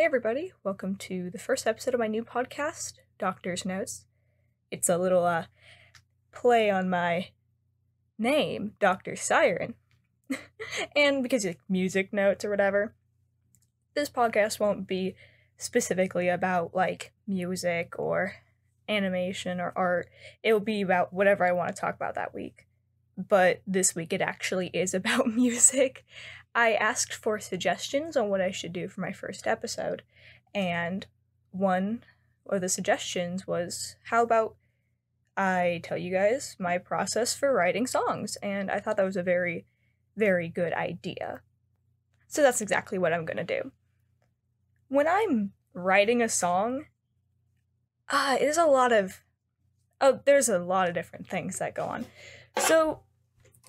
Hey everybody, welcome to the first episode of my new podcast, Doctor's Notes. It's a little play on my name, DoctorSiren. And because it's music notes or whatever, this podcast won't be specifically about like music or animation or art. It will be about whatever I want to talk about that week. But this week it actually is about music. I asked for suggestions on what I should do for my first episode, and one of the suggestions was, how about I tell you guys my process for writing songs, and I thought that was a very, very good idea. So that's exactly what I'm gonna do. When I'm writing a song, there's a lot of different things that go on. So,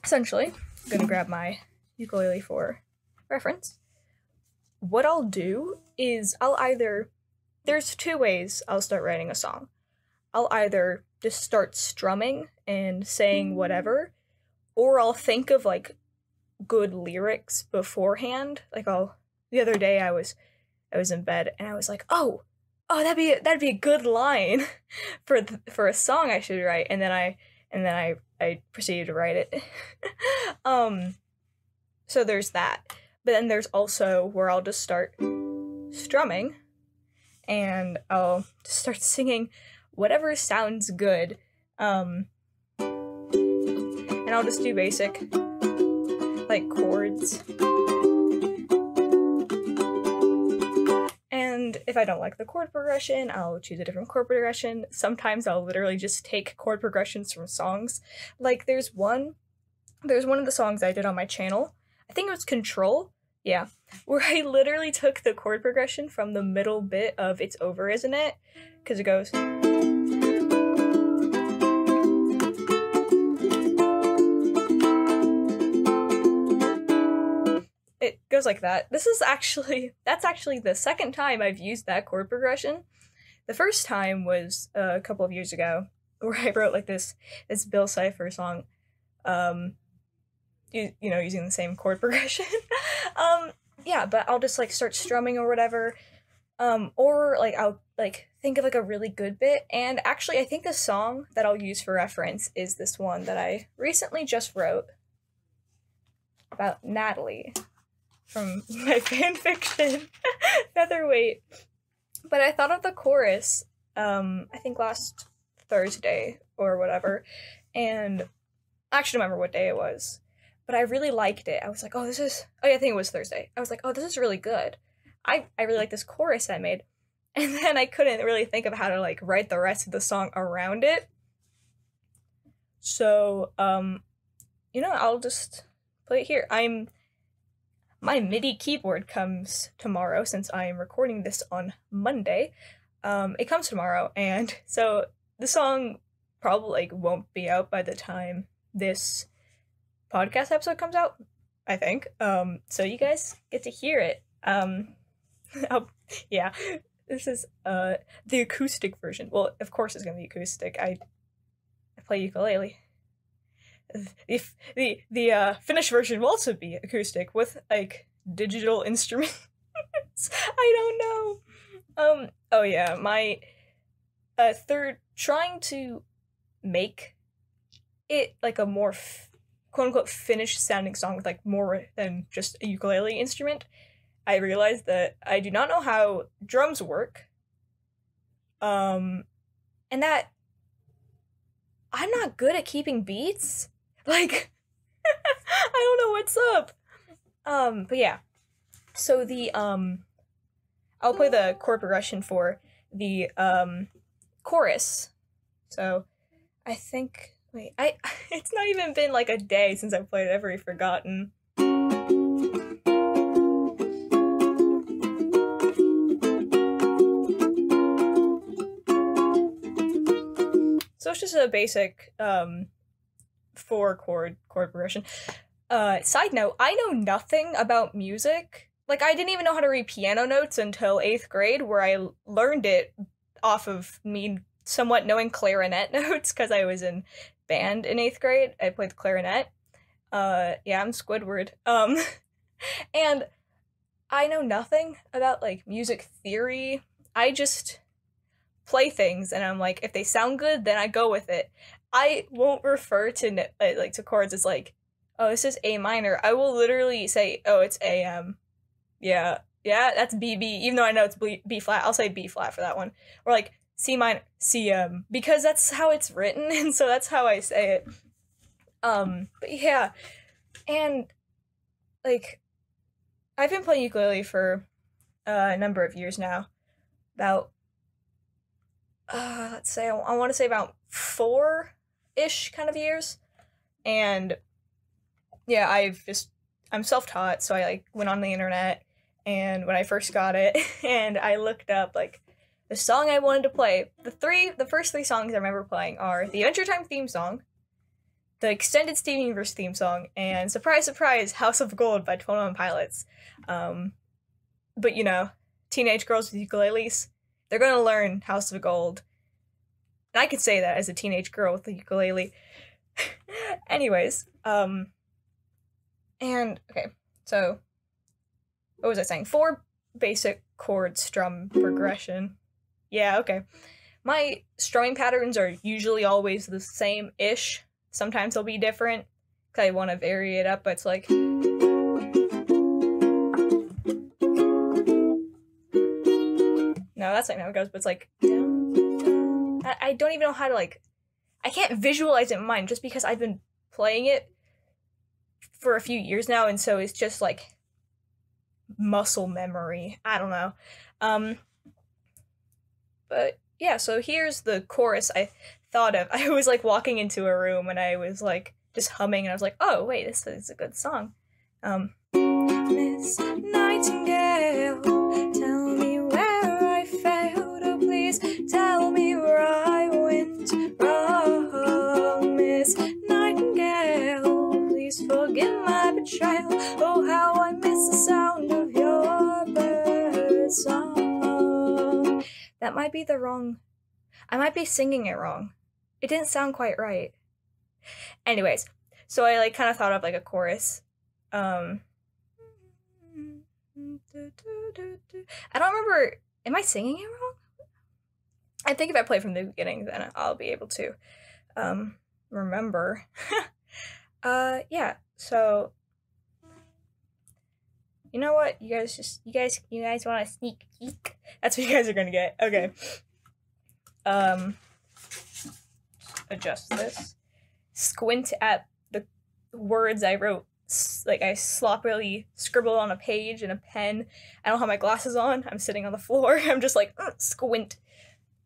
essentially, I'm gonna grab my ukulele for reference. What I'll do is there's two ways I'll start writing a song. I'll either just start strumming and saying whatever, or I'll think of like good lyrics beforehand. Like the other day I was in bed and I was like, oh, that'd be a good line for a song I should write, and then I proceeded to write it. So there's that. But then there's also where I'll just start strumming and I'll just start singing whatever sounds good. And I'll just do basic like chords. And if I don't like the chord progression, I'll choose a different chord progression. Sometimes I'll literally just take chord progressions from songs. Like there's one of the songs I did on my channel, I think it was Control, yeah, where I literally took the chord progression from the middle bit of It's Over, Isn't It? Because it goes... It goes like that. That's actually the second time I've used that chord progression. The first time was a couple of years ago, where I wrote like this Bill Cipher song, using the same chord progression. Yeah, but I'll just like start strumming or whatever, or like I'll like think of like a really good bit. And actually I think the song that I'll use for reference is this one that I recently just wrote about Natalie from my fanfiction Featherweight. But I thought of the chorus I think last Thursday or whatever, and I actually don't remember what day it was. But I really liked it. I was like, I think it was Thursday. I was like, this is really good. I really like this chorus I made. And then I couldn't really think of how to like write the rest of the song around it. So, I'll just play it here. My MIDI keyboard comes tomorrow, since I am recording this on Monday. It comes tomorrow, and so the song probably won't be out by the time this podcast episode comes out, I think. So you guys get to hear it. Yeah, this is the acoustic version. Well, of course it's gonna be acoustic. I play ukulele. If the finished version will also be acoustic with like digital instruments. I don't know. Oh yeah, my trying to make it like a more quote-unquote finished sounding song with like more than just a ukulele instrument. I realized that I do not know how drums work, and that I'm not good at keeping beats. Like I don't know what's up. But yeah, so the I'll play the chord progression for the chorus. So I think, wait, it's not even been like a day since I played it. I've already forgotten. So it's just a basic 4-chord progression. Side note, I know nothing about music. Like, I didn't even know how to read piano notes until 8th grade, where I learned it off of me somewhat knowing clarinet notes, because I was in band in 8th grade. I played the clarinet. Yeah, I'm Squidward. And I know nothing about, like, music theory. I just play things, and I'm like, if they sound good, then I go with it. I won't refer to, like, to chords as, like, oh, this is A minor. I will literally say, oh, it's AM. Yeah, that's BB, even though I know it's B flat. I'll say B flat for that one. Or, like, C minor, CM, because that's how it's written, and so that's how I say it. But yeah, and, like, I've been playing ukulele for a number of years now. About, let's say, I want to say about 4-ish kind of years. And, yeah, I'm self-taught, so I, like, went on the internet, and when I first got it, and I looked up, like, the song I wanted to play. The first 3 songs I remember playing are the Adventure Time theme song, the extended Steven Universe theme song, and surprise, surprise, House of Gold by 21 Pilots. But, you know, teenage girls with ukuleles, they're gonna learn House of Gold. And I could say that as a teenage girl with a ukulele. Anyways, and, okay, so, what was I saying? 4 basic chord strum progression. Yeah, okay. My strumming patterns are usually always the same-ish. Sometimes they'll be different, because I want to vary it up, but it's like... No, that's not how it goes, but it's like... I don't even know how to, like... I can't visualize it in mind, just because I've been playing it for a few years now, and so it's just, like, muscle memory. I don't know. But, yeah, so here's the chorus I thought of. I was, like, walking into a room, and I was, like, just humming, and I was like, oh, wait, this is a good song. Miss Nightingale, tell me where I failed, oh, please tell me where I went wrong. Miss Nightingale, please forgive my betrayal, oh, how I miss the sound of your bird song. That might be the wrong... I might be singing it wrong. It didn't sound quite right. Anyways, so I, like, kind of thought of, like, a chorus. I don't remember... Am I singing it wrong? I think if I play from the beginning, then I'll be able to remember. Yeah, so... You know what? You guys want a sneak peek? That's what you guys are gonna get. Okay. Adjust this. Squint at the words I wrote. Like, I sloppily scribbled on a page in a pen. I don't have my glasses on. I'm sitting on the floor. I'm just like, squint.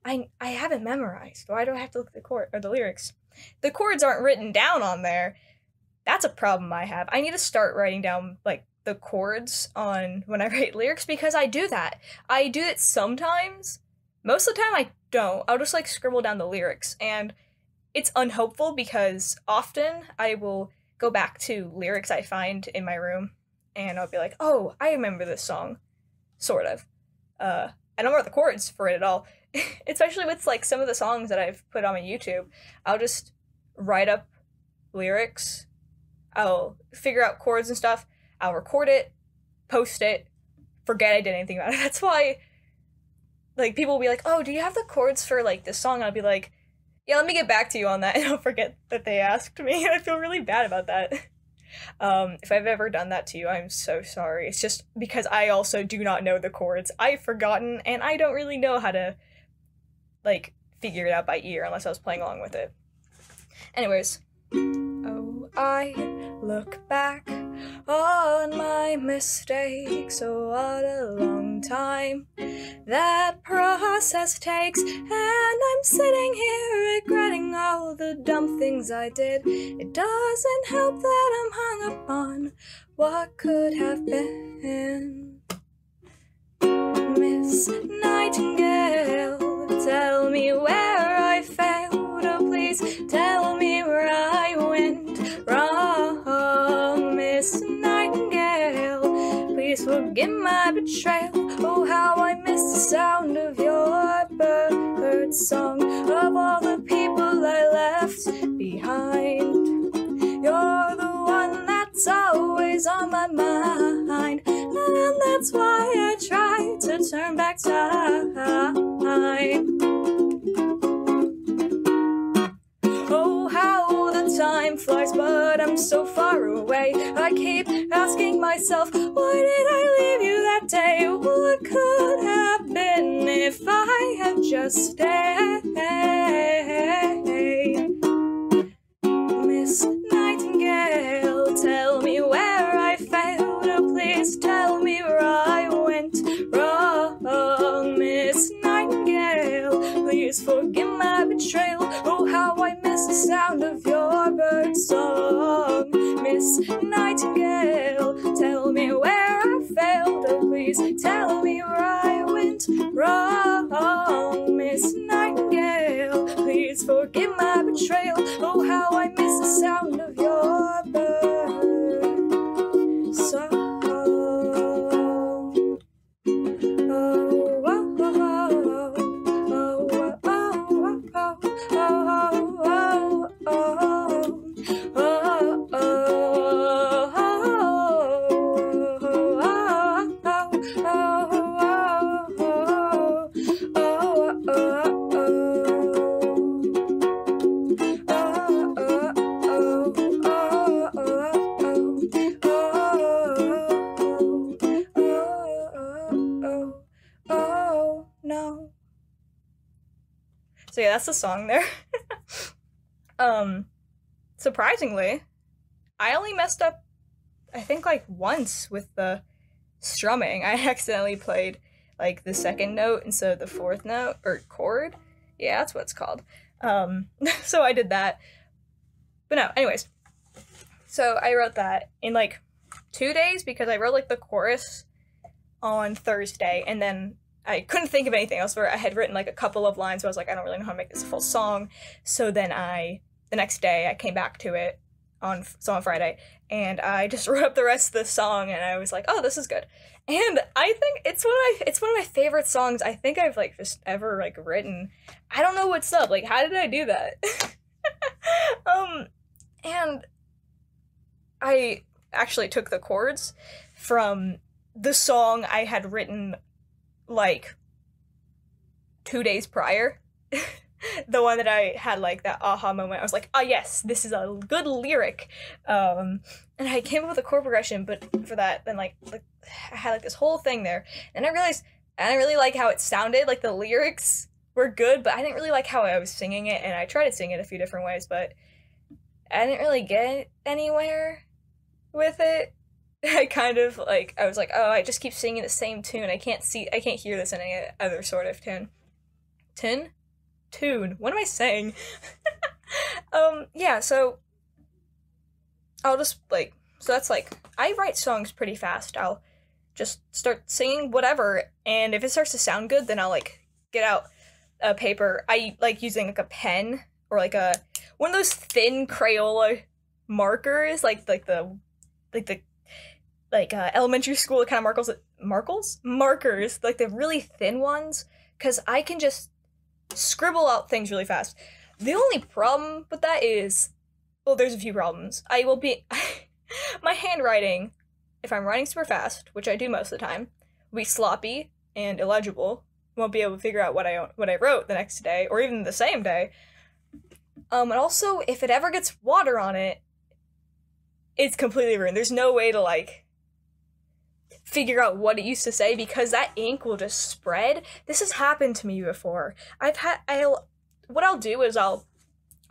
I haven't memorized. Why do I have to look at the lyrics? The chords aren't written down on there. That's a problem I have. I need to start writing down, like, the chords on when I write lyrics, because I do that. I do it sometimes. Most of the time I don't. I'll just, like, scribble down the lyrics, and it's unhelpful because often I will go back to lyrics I find in my room, and I'll be like, oh, I remember this song. Sort of. I don't remember the chords for it at all. Especially with, like, some of the songs that I've put on my YouTube. I'll just write up lyrics. I'll figure out chords and stuff. I'll record it, post it, forget I did anything about it. That's why, like, people will be like, oh, do you have the chords for, like, this song? And I'll be like, yeah, let me get back to you on that, and I'll forget that they asked me, and I feel really bad about that. If I've ever done that to you, I'm so sorry. It's just because I also do not know the chords. I've forgotten, and I don't really know how to, like, figure it out by ear unless I was playing along with it. Anyways. Oh, I look back on my mistakes, oh, what a long time that process takes, and I'm sitting here regretting all the dumb things I did. It doesn't help that I'm hung up on what could have been. Miss Nightingale, tell me where I failed, oh, please tell me where I went wrong. Miss Nightingale, please forgive my betrayal, oh, how I miss the sound of your bird song, of all the people I left behind. You're the one that's always on my mind, and that's why back time. Oh, how the time flies, but I'm so far away. I keep asking myself, why did I leave you that day? What could have been if I had just stayed? Miss Nightingale, tell me where I failed. Oh, please tell me where I went wrong. Miss Nightingale, please forgive my betrayal. Oh, how I miss the sound of your bird song. Miss Nightingale, tell me where I failed. Oh, please tell me where I went wrong. Miss Nightingale, please forgive my betrayal. Oh, how I miss the sound of your bird song. So yeah, that's the song there. Surprisingly, I only messed up, I think, like once with the strumming. I accidentally played like the second note instead of the fourth note, or chord. Yeah, that's what it's called. So I did that. But no, anyways. So I wrote that in like 2 days because I wrote like the chorus on Thursday, and then I couldn't think of anything else where I had written like a couple of lines, so I was like, I don't really know how to make this a full song. So then the next day I came back to it on Friday, and I just wrote up the rest of the song, and I was like, oh, this is good. And I think it's one of my favorite songs I think I've like just ever like written. I don't know what's up. Like, how did I do that? And I actually took the chords from the song I had written like 2 days prior. The one that I had like that aha moment. I was like, oh yes, this is a good lyric. And I came up with a chord progression, but for that, then like I had like this whole thing there, and I realized I didn't really like how it sounded. Like the lyrics were good, but I didn't really like how I was singing it, and I tried to sing it a few different ways, but I didn't really get anywhere with it. I kind of like, I was like, oh, I just keep singing the same tune. I can't hear this in any other sort of tune. Tune. What am I saying? Yeah, so I'll just like, so that's like, I write songs pretty fast. I'll just start singing whatever, and if it starts to sound good, then I'll like get out a paper. I like using like a pen or like one of those thin Crayola markers, like the elementary school kind of markers, like the really thin ones, because I can just scribble out things really fast. The only problem with that is, well, there's a few problems. My handwriting, if I'm writing super fast, which I do most of the time, will be sloppy and illegible. Won't be able to figure out what I wrote the next day, or even the same day. And also, if it ever gets water on it, it's completely ruined. There's no way to like figure out what it used to say, because that ink will just spread. This has happened to me before. What I'll do is I'll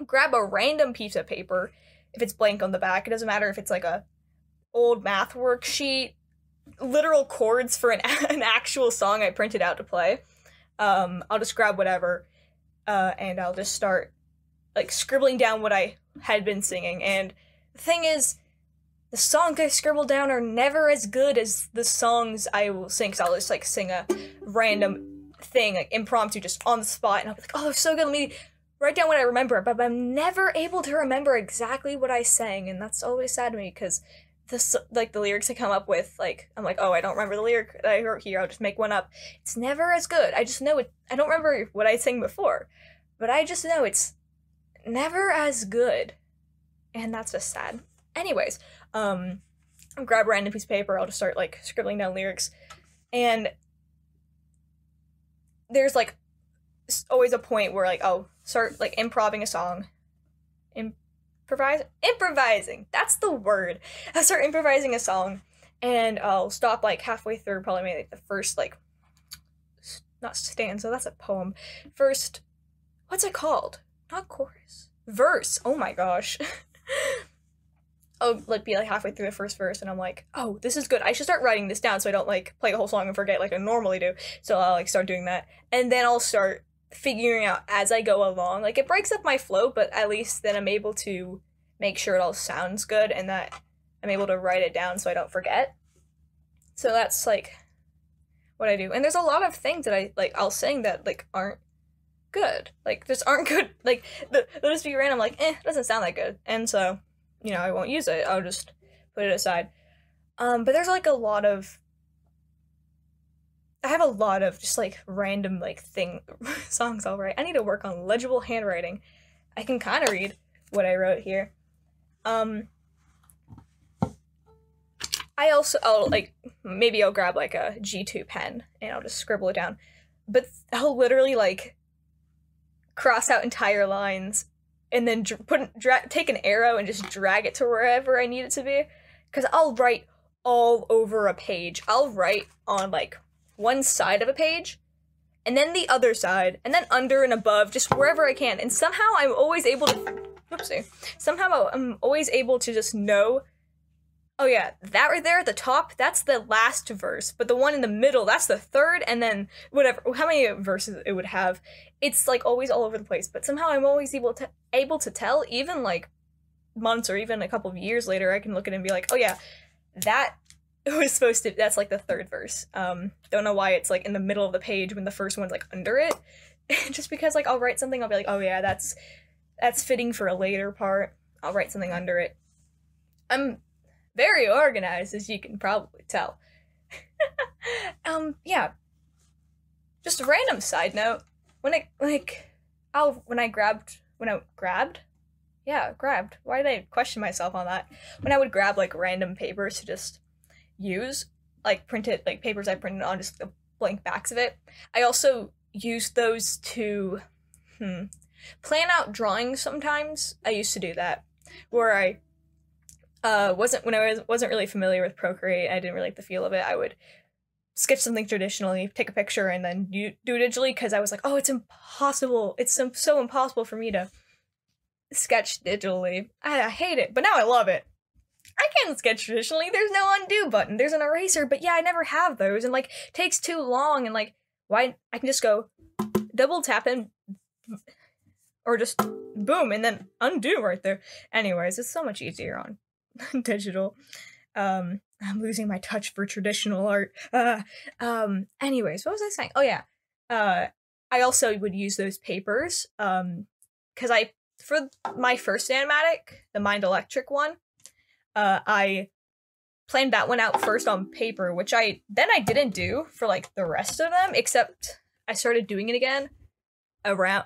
grab a random piece of paper. If it's blank on the back, it doesn't matter if it's like a old math worksheet, literal chords for an actual song I printed out to play. I'll just grab whatever, and I'll just start like scribbling down what I had been singing. And the thing is, the songs I scribble down are never as good as the songs I will sing, because I'll just like sing a random thing, like impromptu, just on the spot, and I'll be like, oh, it's so good, let me write down what I remember, but I'm never able to remember exactly what I sang, and that's always sad to me, because the lyrics I come up with, like, I'm like, oh, I don't remember the lyric that I wrote here, I'll just make one up. It's never as good. I just know it. I don't remember what I sang before, but I just know it's never as good, and that's just sad. Anyways, I'll grab a random piece of paper, I'll just start like scribbling down lyrics, and there's like always a point where like I'll start like improvising a song. Improvising. That's the word. I start improvising a song, and I'll stop like halfway through, probably maybe like the first like not stanza. That's a poem. First, what's it called? Not chorus. Verse. Oh my gosh. I'll like be like halfway through the first verse, and I'm like, oh, this is good. I should start writing this down so I don't like play the whole song and forget like I normally do. So I'll like start doing that, and then I'll start figuring out as I go along. Like it breaks up my flow, but at least then I'm able to make sure it all sounds good and that I'm able to write it down so I don't forget. So that's like what I do. And there's a lot of things that I'll sing that like aren't good. Like just aren't good. Like they'll just be random, like, it doesn't sound that good. And so, you know, I won't use it. I'll just put it aside. But there's like I have a lot of just like random like songs I'll write. I need to work on legible handwriting. I can kind of read what I wrote here. Maybe I'll grab like a G2 pen and I'll just scribble it down. But I'll literally like cross out entire lines and then take an arrow and just drag it to wherever I need it to be. Because I'll write all over a page. I'll write on like one side of a page, and then the other side, and then under and above, just wherever I can. And somehow I'm always able to, somehow I'm always able to just know, oh yeah, that right there at the top, that's the last verse, but the one in the middle, that's the third, and then whatever, how many verses it would have, it's like always all over the place. But somehow I'm always able to tell, even like months or even a couple of years later, I can look at it and be like, oh yeah, that was supposed to, that's like the third verse. Don't know why it's like in the middle of the page when the first one's like under it. Just because like I'll write something, I'll be like, oh yeah, that's fitting for a later part. I'll write something under it. I'm very organized, as you can probably tell. Yeah. Just a random side note. When I grabbed. Why did I question myself on that? When I would grab like random papers to just use, like printed, like papers I printed on just the blank backs of it, I also used those to plan out drawings sometimes. I used to do that, where I wasn't really familiar with Procreate, I didn't really like the feel of it, I would sketch something traditionally, take a picture, and then do it digitally, because I was like, oh, it's impossible. It's so impossible for me to sketch digitally. I hate it, but now I love it. I can sketch traditionally. There's no undo button. There's an eraser, but yeah, I never have those, and like takes too long, and like why I can just go double tap and or just boom and then undo right there. Anyways, it's so much easier on digital. I'm losing my touch for traditional art. Anyways, what was I saying? Oh yeah. I also would use those papers because for my first animatic, the Mind Electric one, I planned that one out first on paper, which I didn't do for like the rest of them, except I started doing it again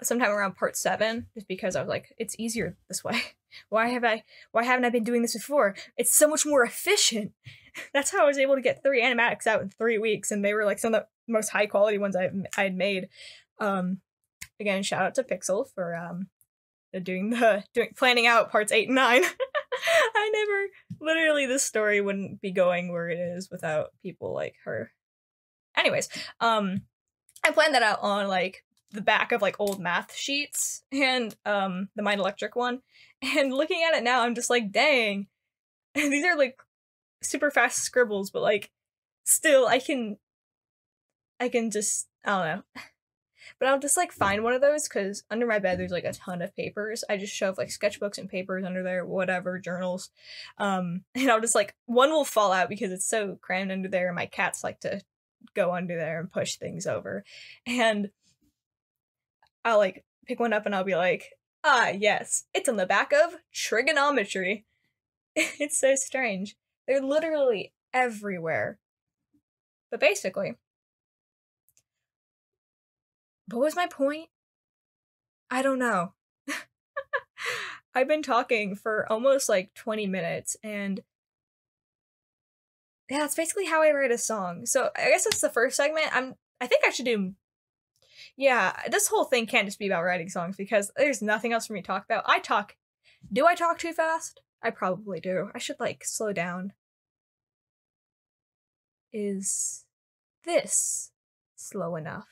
sometime around part 7, just because I was like, it's easier this way. Why haven't I been doing this before? It's so much more efficient. That's how I was able to get 3 animatics out in 3 weeks, and they were like some of the most high quality ones I had made. Again, shout out to Pixel for planning out parts 8 and 9. Literally this story wouldn't be going where it is without people like her. Anyways, I planned that out on like the back of like old math sheets, and the Mind Electric one, and looking at it now, I'm just like, dang, these are like super fast scribbles, but like still I can just, I don't know. But I'll just like find one of those, because under my bed there's like a ton of papers. I just shove like sketchbooks and papers under there, whatever, journals. And I'll just like, one will fall out because it's so crammed under there, and my cats like to go under there and push things over. And I'll like pick one up and I'll be like, ah, yes, it's on the back of trigonometry. It's so strange. They're literally everywhere. But basically, what was my point? I don't know. I've been talking for almost like 20 minutes, and yeah, that's basically how I write a song. So I guess that's the first segment. I think I should do, Yeah, this whole thing can't just be about writing songs because there's nothing else for me to talk about. Do I talk too fast? I probably do. I should, like, slow down. Is this slow enough?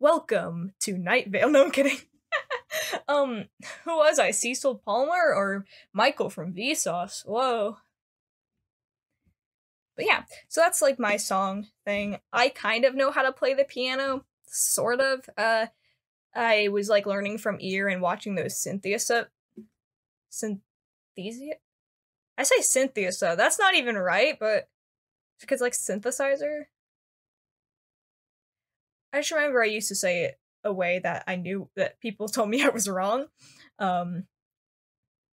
Welcome to Night Vale. No, I'm kidding. Who was I? Cecil Palmer or Michael from Vsauce? Whoa. But yeah, so that's like my song thing. I kind of know how to play the piano, sort of. I was like learning from ear and watching those synthesia. I say synthesia. That's not even right, but because like synthesizer. I just remember I used to say it a way that I knew that people told me I was wrong.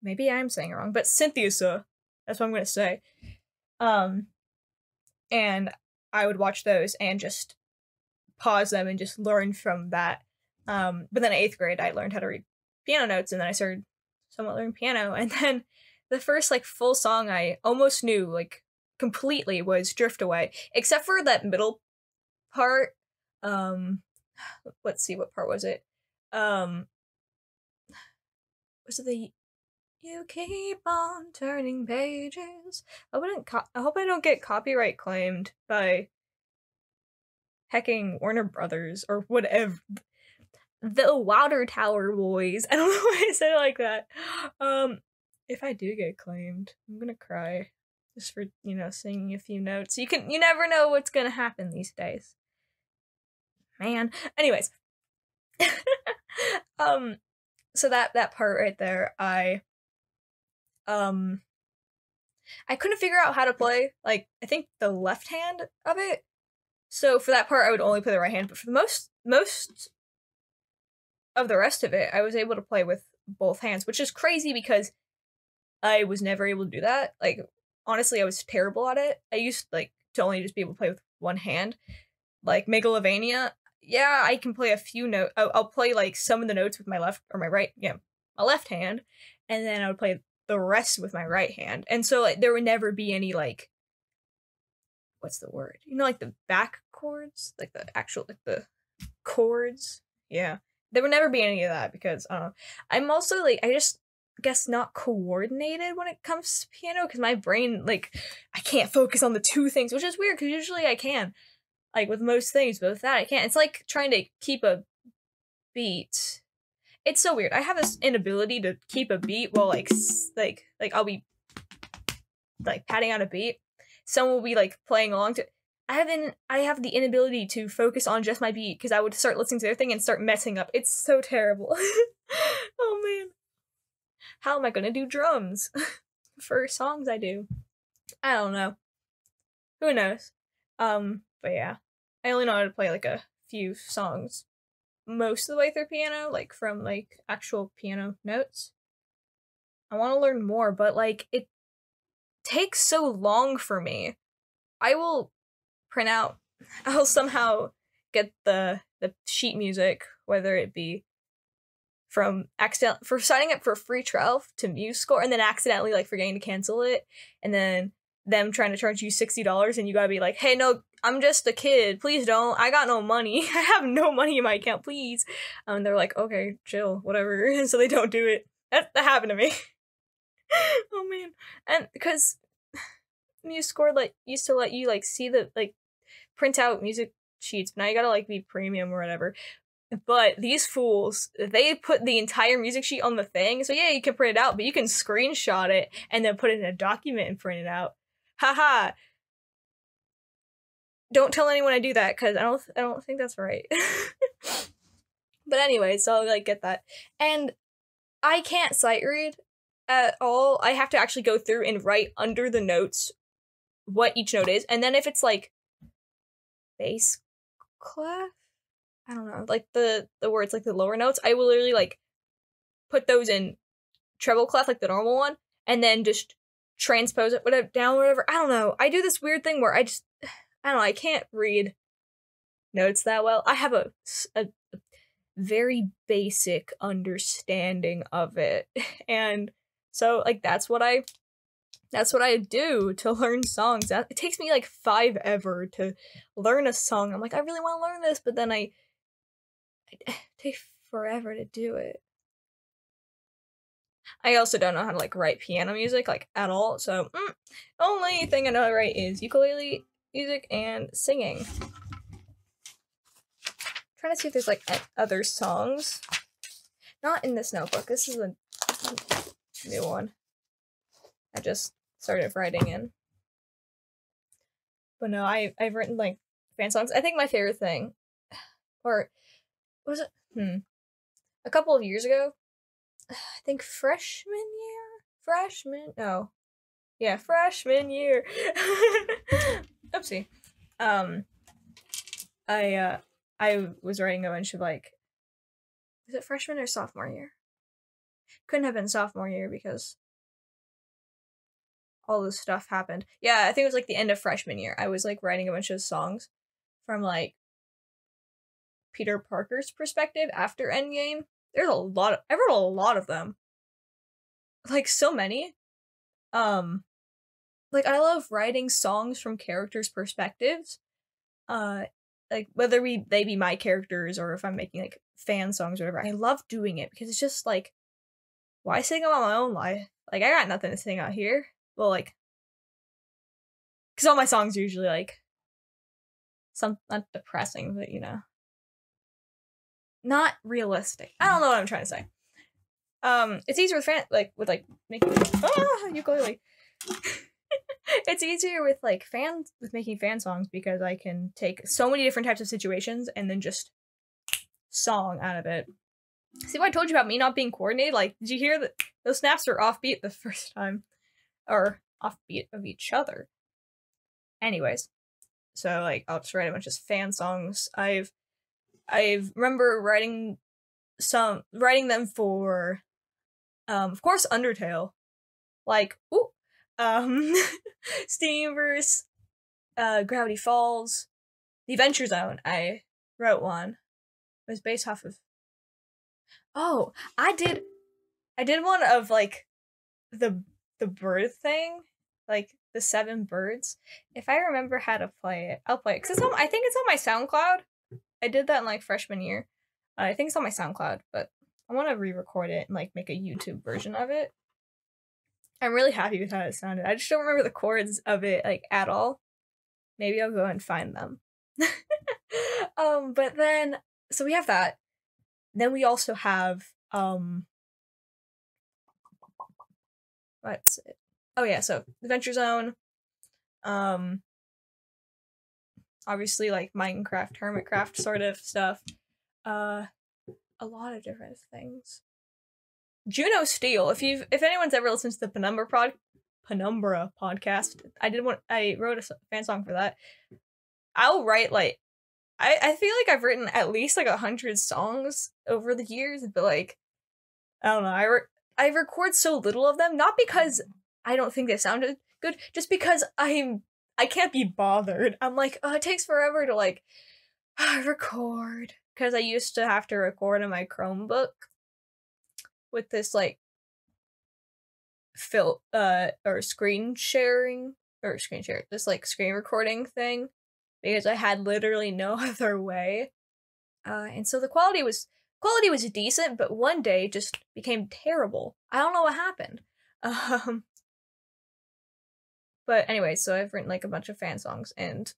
Maybe I'm saying it wrong, but synthesia. That's what I'm gonna say. And I would watch those and just pause them and just learn from that. But then in 8th grade, I learned how to read piano notes, and then I started somewhat learning piano. And then the first like full song I almost knew like completely was Drift Away, except for that middle part. Let's see, what part was it? Was it the "You keep on turning pages"? I hope I don't get copyright claimed by hecking Warner Brothers or whatever. The Water Tower Boys. I don't know why I said it like that. If I do get claimed, I'm gonna cry. Just for, singing a few notes. You never know what's gonna happen these days. Man. Anyways. So that part right there, I couldn't figure out how to play, like, I think the left hand of it. So for that part, I would only play the right hand, but for the most of the rest of it, I was able to play with both hands, which is crazy because I was never able to do that. Like, honestly, I was terrible at it. I used, like, to only just be able to play with one hand. Like, Megalovania, yeah, I can play a few notes. I'll play, like, some of the notes with my left, or my right, my left hand, and then I would play the rest with my right hand. And so, like, there would never be any, like, what's the word? Like, the back chords? Like, the actual, like, the chords? Yeah. There would never be any of that because, I'm also, like, I just guess not coordinated when it comes to piano because my brain, like, I can't focus on the two things, which is weird because usually I can. Like, with most things, but with that, I can't. It's like trying to keep a beat. It's so weird. I have this inability to keep a beat while, like I'll be, like, patting out a beat. Someone will be, like, playing along to. I have the inability to focus on just my beat because I would start listening to their thing and start messing up. It's so terrible. Oh, man. How am I gonna do drums for songs I do? I don't know. Who knows? But yeah. I only know how to play, like, a few songs most of the way through piano, like, from, like, actual piano notes. I want to learn more, but, like, it takes so long for me. I'll somehow get the sheet music, whether it be for signing up for a free trial to MuseScore, and then accidentally, like, forgetting to cancel it, and then them trying to charge you $60, and you gotta be like, hey, no, I'm just a kid, please don't, I got no money, I have no money in my account, please. And they're like, okay, chill, whatever, and so they don't do it. That happened to me. Oh, man. And because MuseScore, like, used to let you, like, see the, like, print out music sheets, but now you gotta, like, be premium or whatever. But these fools, they put the entire music sheet on the thing, so yeah, you can print it out, but you can screenshot it and then put it in a document and print it out. Haha. Don't tell anyone I do that, because I don't think that's right. But anyway, so I'll, like, get that. And I can't sight read at all. I have to actually go through and write under the notes what each note is, and then if it's, like, bass clef, I don't know, like, the words, like, the lower notes, I will literally, like, put those in treble clef, like the normal one, and then just transpose it whatever. I don't know. I do this weird thing where I don't know, I can't read notes that well. I have a very basic understanding of it. And so, like, that's what I That's what I do to learn songs. It takes me like 5 ever to learn a song. I'm like, I really want to learn this, but then I take forever to do it. I also don't know how to like write piano music like at all. So only thing I know how to write is ukulele music and singing. Trying to see if there's like other songs. Not in this notebook. This is a new one. I just started writing in. But no, I've written like fan songs. I think my favorite thing, or was it? A couple of years ago, I think freshman year. Oopsie. I was writing a bunch of like, was it freshman or sophomore year? Couldn't have been sophomore year because all this stuff happened. Yeah, I think it was like the end of freshman year. I was like writing a bunch of songs from like Peter Parker's perspective after Endgame. There's a lot I wrote a lot of them. Like so many. Like I love writing songs from characters' perspectives. Like whether they be my characters or if I'm making like fan songs or whatever. I love doing it because it's just like, why sing about my own life? Like I got nothing to sing out here. Well, like, because all my songs are usually like not depressing, but you know, not realistic. I don't know what I'm trying to say. It's easier with making ukulele. It's easier with like making fan songs because I can take so many different types of situations and then just song out of it. See what I told you about me not being coordinated? Like, did you hear that those snaps were offbeat the first time? Or offbeat of each other. Anyways. So like I'll just write a bunch of fan songs. I remember writing them for of course Undertale. Like Steamverse, Gravity Falls, The Adventure Zone. I wrote one. It was based off of I did one of like the bird thing, like the 7 birds. If I remember how to play it, I'll play it. Cause I think it's on my SoundCloud. I did that in like freshman year. I think it's on my SoundCloud, but I want to re-record it and like make a YouTube version of it. I'm really happy with how it sounded. I just don't remember the chords of it like at all. Maybe I'll go and find them. But then so we have that. Then we also have what's it? Oh yeah, so Adventure Zone. Obviously like Minecraft, Hermitcraft sort of stuff. A lot of different things. Juno Steel. If anyone's ever listened to the Penumbra podcast, I wrote a fan song for that. I'll write like I feel like I've written at least like 100 songs over the years, but like I don't know. I record so little of them, not because I don't think they sounded good, just because I can't be bothered. I'm like, it takes forever to like record, because I used to have to record on my Chromebook with this like screen share, this like screen recording thing, because I had literally no other way. And so the quality was decent, but one day just became terrible. I don't know what happened. But anyway, so I've written like a bunch of fan songs, and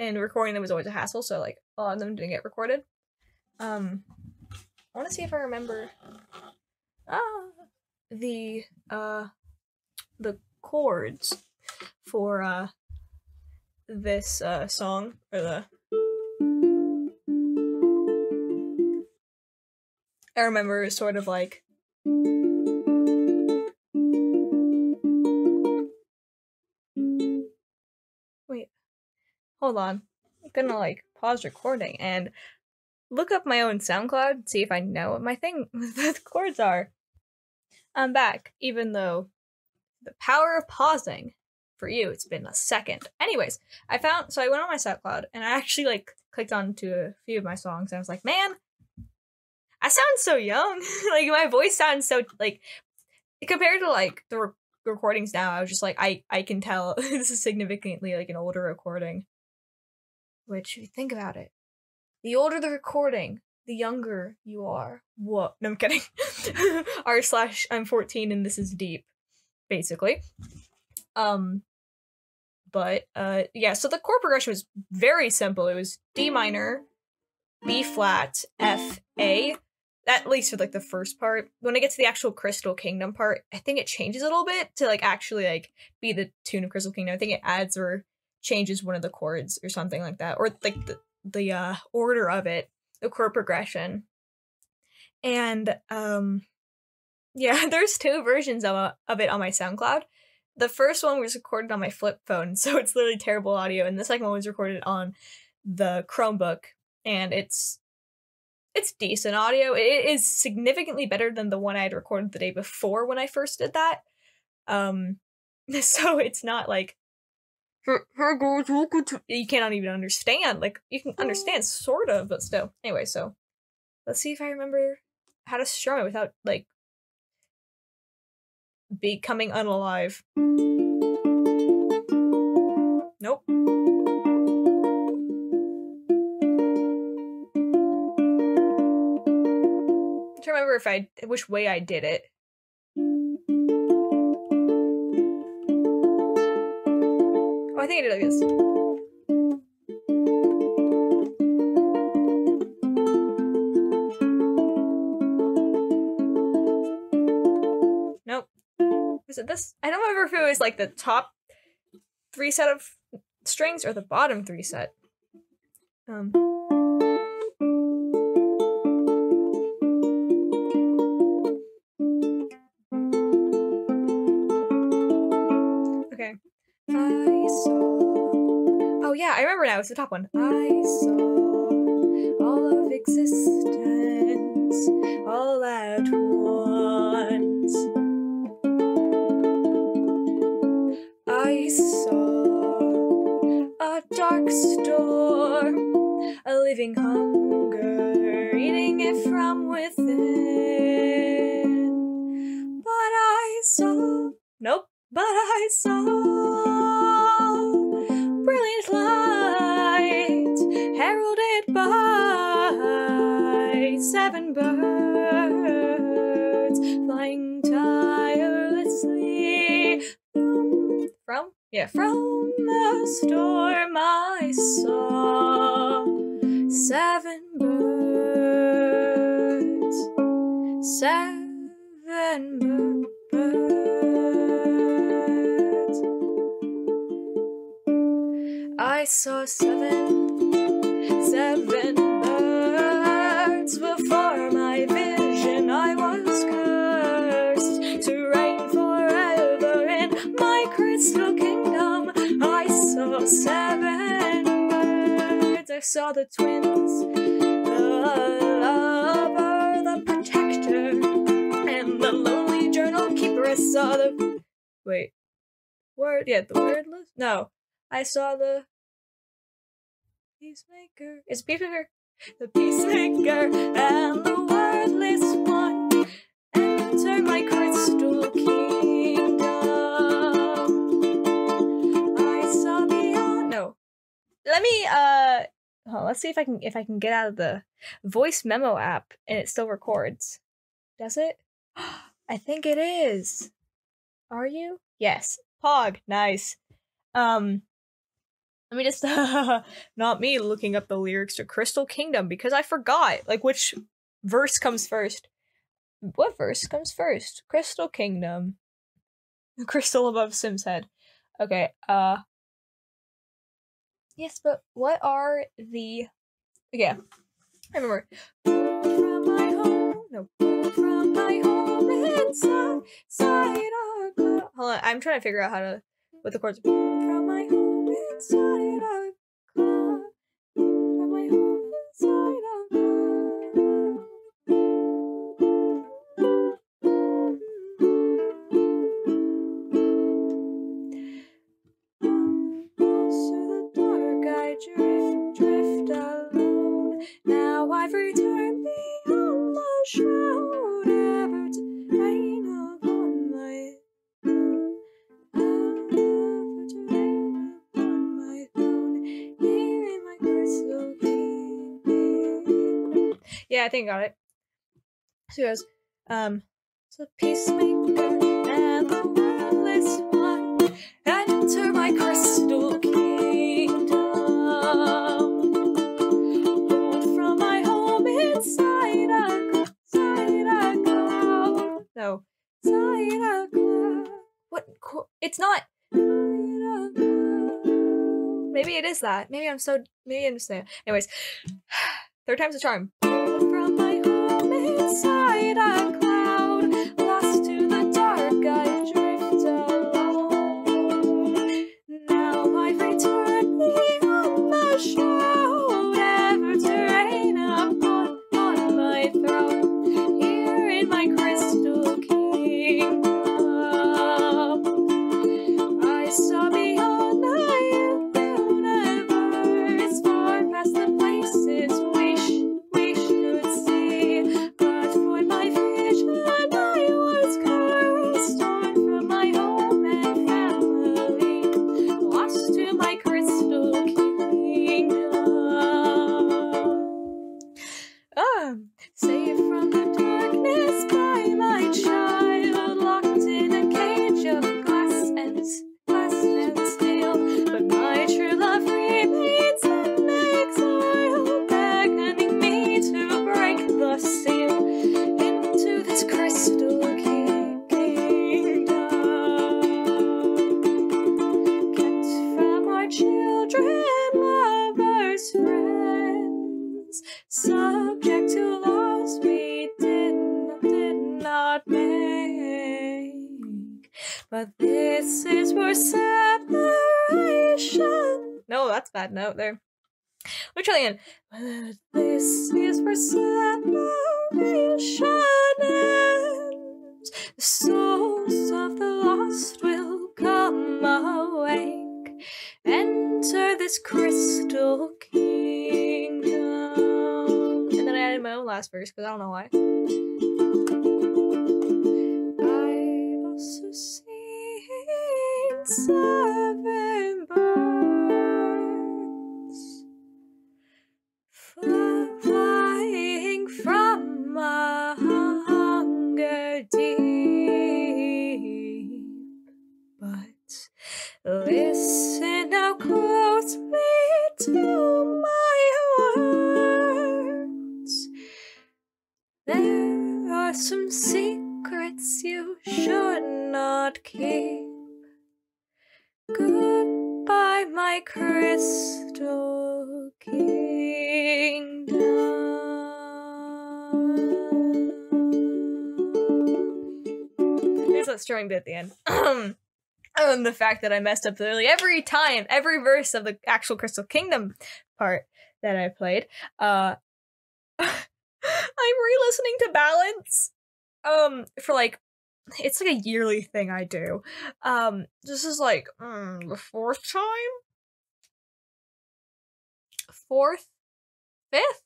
recording them was always a hassle, so like a lot of them didn't get recorded. I want to see if I remember the chords for this song, or the I remember sort of like wait, hold on. I'm gonna like pause recording and look up my own SoundCloud, see if I know what my thing the chords are. I'm back, even though the power of pausing, for you, it's been a second. Anyways, I went on my SoundCloud and I actually like clicked on to a few of my songs and I was like, man, I sound so young. Like my voice sounds so like, compared to like the recordings now, I was just like, I can tell this is significantly like an older recording. Which, if you think about it, the older the recording, the younger you are. What? No, I'm kidding. R/I'm 14 and this is deep, basically. But yeah, so the chord progression was very simple. It was D minor, B flat, F, A. At least for like the first part. When I get to the actual Crystal Kingdom part, I think it changes a little bit to like actually like be the tune of Crystal Kingdom. I think it adds or changes one of the chords or something like that, or like the order of it, the chord progression. And yeah, there's 2 versions of it on my SoundCloud. The first one was recorded on my flip phone, so it's literally terrible audio, and the second one was recorded on the Chromebook, and it's decent audio. It is significantly better than the one I had recorded the day before when I first did that. So it's not like you cannot even understand. Like, you can understand sort of, but still. Anyway, so let's see if I remember how to strum it without like becoming unalive. Nope. I'm trying to remember which way I did it. Oh, I think I did it like this. Nope. Was it this? I don't remember if it was like the top 3 set of strings or the bottom 3 set. Okay. I saw. Oh yeah, I remember now. It's the top one. I saw all of existence all at once. I saw a dark storm, a living hunger, eating it from within. But I saw. Nope. But I saw brilliant light, heralded by 7 birds, flying tirelessly from the storm. I saw 7 birds, 7 birds. I saw 7 birds before my vision. I was cursed to reign forever in my Crystal Kingdom. I saw 7 birds. I saw the twins, the lover, the protector, and the lonely journal keeper. I saw the the wordless. No. I saw the peacemaker. It's peacemaker. The peacemaker and the wordless one enter my Crystal Kingdom. I saw beyond. No. Let me let's see if I can get out of the voice memo app and it still records. Does it? I think it is. Are you? Yes. Pog. Nice. Let me just, not me looking up the lyrics to Crystal Kingdom because I forgot, like, which verse comes first. What verse comes first? Crystal Kingdom. Crystal above Sim's head. Okay, yes, but what are the, yeah, I remember. From my home, no, from my home inside our club. Hold on, I'm trying to figure out how to, what the chords. From my home inside our club. From my home inside our club. Through the dark I drift alone. Now I've returned beyond the shroud, ever to rain upon my Yeah, I think I got it. So it goes, so peacemaker and the worthless one, enter my crystal kingdom. Hold from my home inside a cloud. No, inside a cloud. What? It's not. Maybe it is that. Maybe I'm saying. Anyways, third time's a charm. Hold from my home inside a cloud, lost to the dark, I drift alone. Now I've returned beyond the shroud, ever to reign upon my throne, here in my crystal kingdom. I saw beyond the universe, far past the places we should see, but for my vision I was cursed, torn from my home and family, lost to my crystal kingdom. Saved from the darkness by my child, locked in a cage of glass and steel, but my true love remains in exile, beckoning me to break the seal into this crystal kingdom. Kept from our children, lovers, friends, subject to laws we did not make. But this is for separation. No, that's a bad note there. We're trying again. But this is for separation ends. The souls of the lost will come awake. Enter this crystal kingdom. And then I added my own last verse because I don't know why. I also seen 7 birds flying from a hunger deep. But listen now closely to my words. There are some secrets you should not keep. Goodbye, my crystal kingdom. There's that strumming bit at the end. The fact that I messed up literally every time, every verse of the actual Crystal Kingdom part that I played. I'm re-listening to Balance. For like, it's like a yearly thing I do. This is like, the 4th time? 4th? 5th?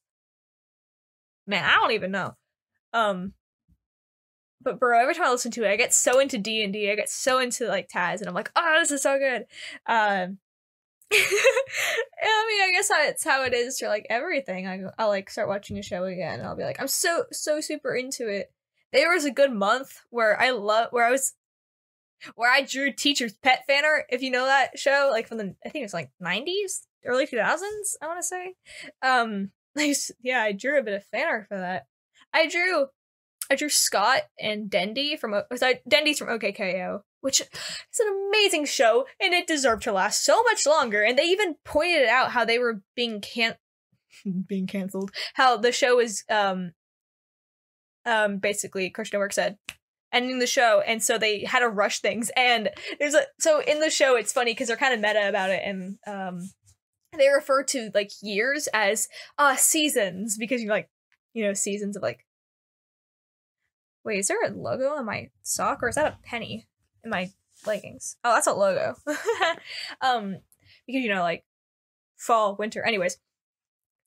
Man, I don't even know. But bro, every time I listen to it, I get so into D&D, I get so into like Taz, and I'm like, oh, this is so good. I mean, I guess that's how it is for like everything. I'll like start watching a show again, and I'll be like, I'm so super into it. There was a good month where I drew Teacher's Pet fan art, if you know that show, like from the, I think it's like 90s, early 2000s, I want to say. Yeah, I drew a bit of fan art for that. I drew Scott and Dendy Dendy's from OKKO, which is an amazing show, and it deserved to last so much longer. And they even pointed out how they were being canceled. How the show was basically Cartoon Network said ending the show, and so they had to rush things. And so in the show it's funny because they're kind of meta about it, and they refer to like years as seasons, because you're like, you know, seasons of like. Wait, is there a logo on my sock, or is that a penny in my leggings? Oh, that's a logo. Because, you know, like fall, winter, anyways.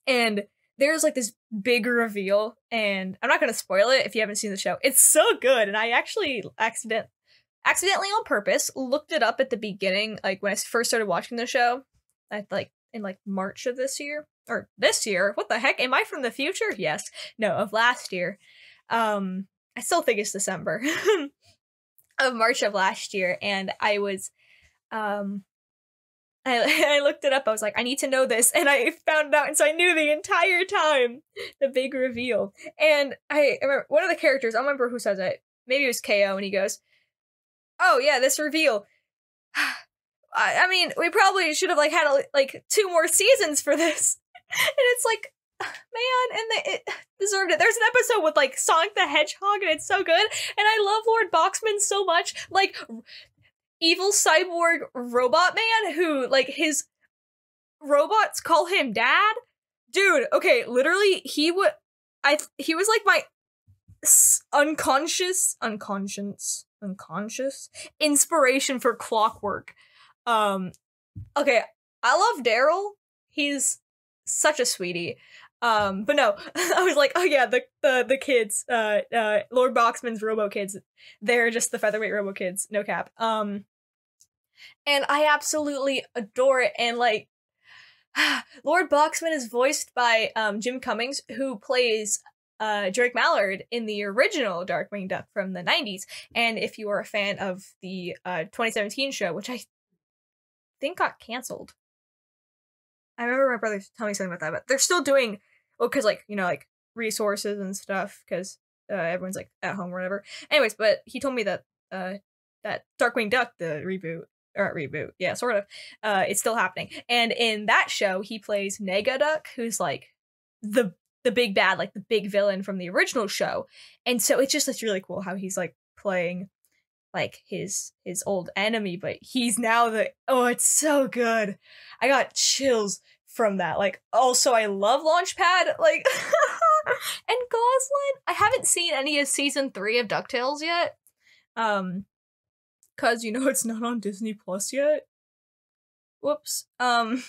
And there's like this big reveal, and I'm not going to spoil it if you haven't seen the show. It's so good, and I actually accidentally on purpose looked it up at the beginning, like when I first started watching the show, in like March of this year. or this year. What the heck? Am I from the future? Yes. No, of last year. I still think it's December of March of last year, and I was, I looked it up. I was like, I need to know this, and I found out, and so I knew the entire time the big reveal. And I remember one of the characters. I don't remember who says it. Maybe it was KO, and he goes, "Oh yeah, this reveal. I mean, we probably should have like had like 2 more seasons for this." And it's like, man, and it deserved it. There's an episode with like Sonic the Hedgehog, and it's so good. And I love Lord Boxman so much. Like, evil cyborg robot man who, like, his robots call him dad. Dude, okay, literally, he was like my unconscious inspiration for Clockwork. Okay, I love Daryl. He's such a sweetie. But no, I was like, oh yeah, the kids, Lord Boxman's Robo Kids, they're just the featherweight Robo Kids, no cap. And I absolutely adore it. And like, Lord Boxman is voiced by Jim Cummings, who plays Drake Mallard in the original Darkwing Duck from the 90s. And if you are a fan of the 2017 show, which I think got canceled. I remember my brother telling me something about that, but they're still doing, well, because, like, you know, like, resources and stuff, because everyone's, like, at home or whatever. Anyways, but he told me that that Darkwing Duck, the reboot, yeah, sort of, it's still happening. And in that show, he plays Nega Duck, who's, like, the big bad, like, the big villain from the original show. And so it's really cool how he's, like, playing, like, his old enemy, but he's now it's so good. I got chills from that. Like, also, I love Launchpad, like, and Goslin. I haven't seen any of season 3 of DuckTales yet, cause, you know, it's not on Disney Plus yet. Whoops. And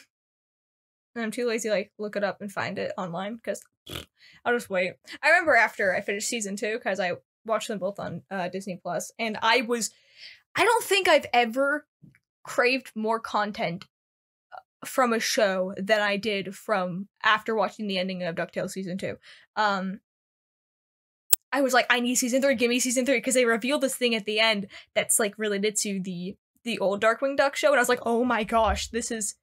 I'm too lazy to, like, look it up and find it online, because I'll just wait. I remember after I finished season 2, because I watched them both on Disney Plus, and I don't think I've ever craved more content from a show than I did from after watching the ending of DuckTales season 2. I was like, I need season 3, give me season 3, because they revealed this thing at the end that's, like, related to the old Darkwing Duck show, and I was like, oh my gosh, this is...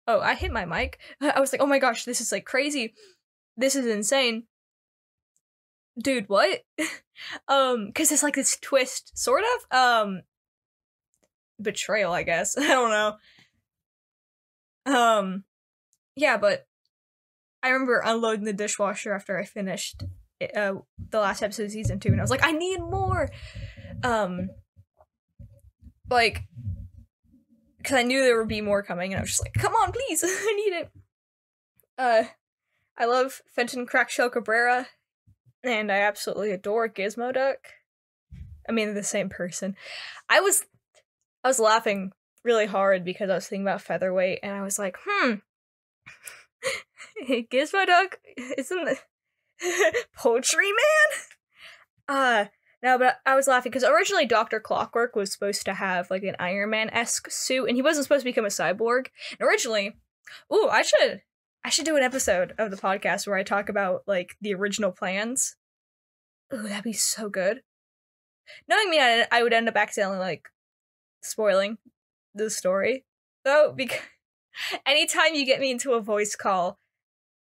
Oh, I hit my mic. I was like, oh my gosh, this is, like, crazy. This is insane. Dude, what? Because it's, like, this twist, sort of, betrayal, I guess. I don't know. Yeah, but I remember unloading the dishwasher after I finished the last episode of season 2, and I was like, I need more! Like, because I knew there would be more coming, and I was just like, come on, please! I need it! I love Fenton Crackshell Cabrera, and I absolutely adore Gizmo Duck. I mean, they're the same person. I was laughing really hard because I was thinking about Featherweight, and I was like, Gizmo Duck isn't the Poultry Man? No, but I was laughing because originally Dr. Clockwork was supposed to have, like, an Iron Man-esque suit, and he wasn't supposed to become a cyborg. And originally, I should do an episode of the podcast where I talk about, like, the original plans. Ooh, that'd be so good. Knowing me, I would end up accidentally, like, spoiling the story, though, because anytime you get me into a voice call,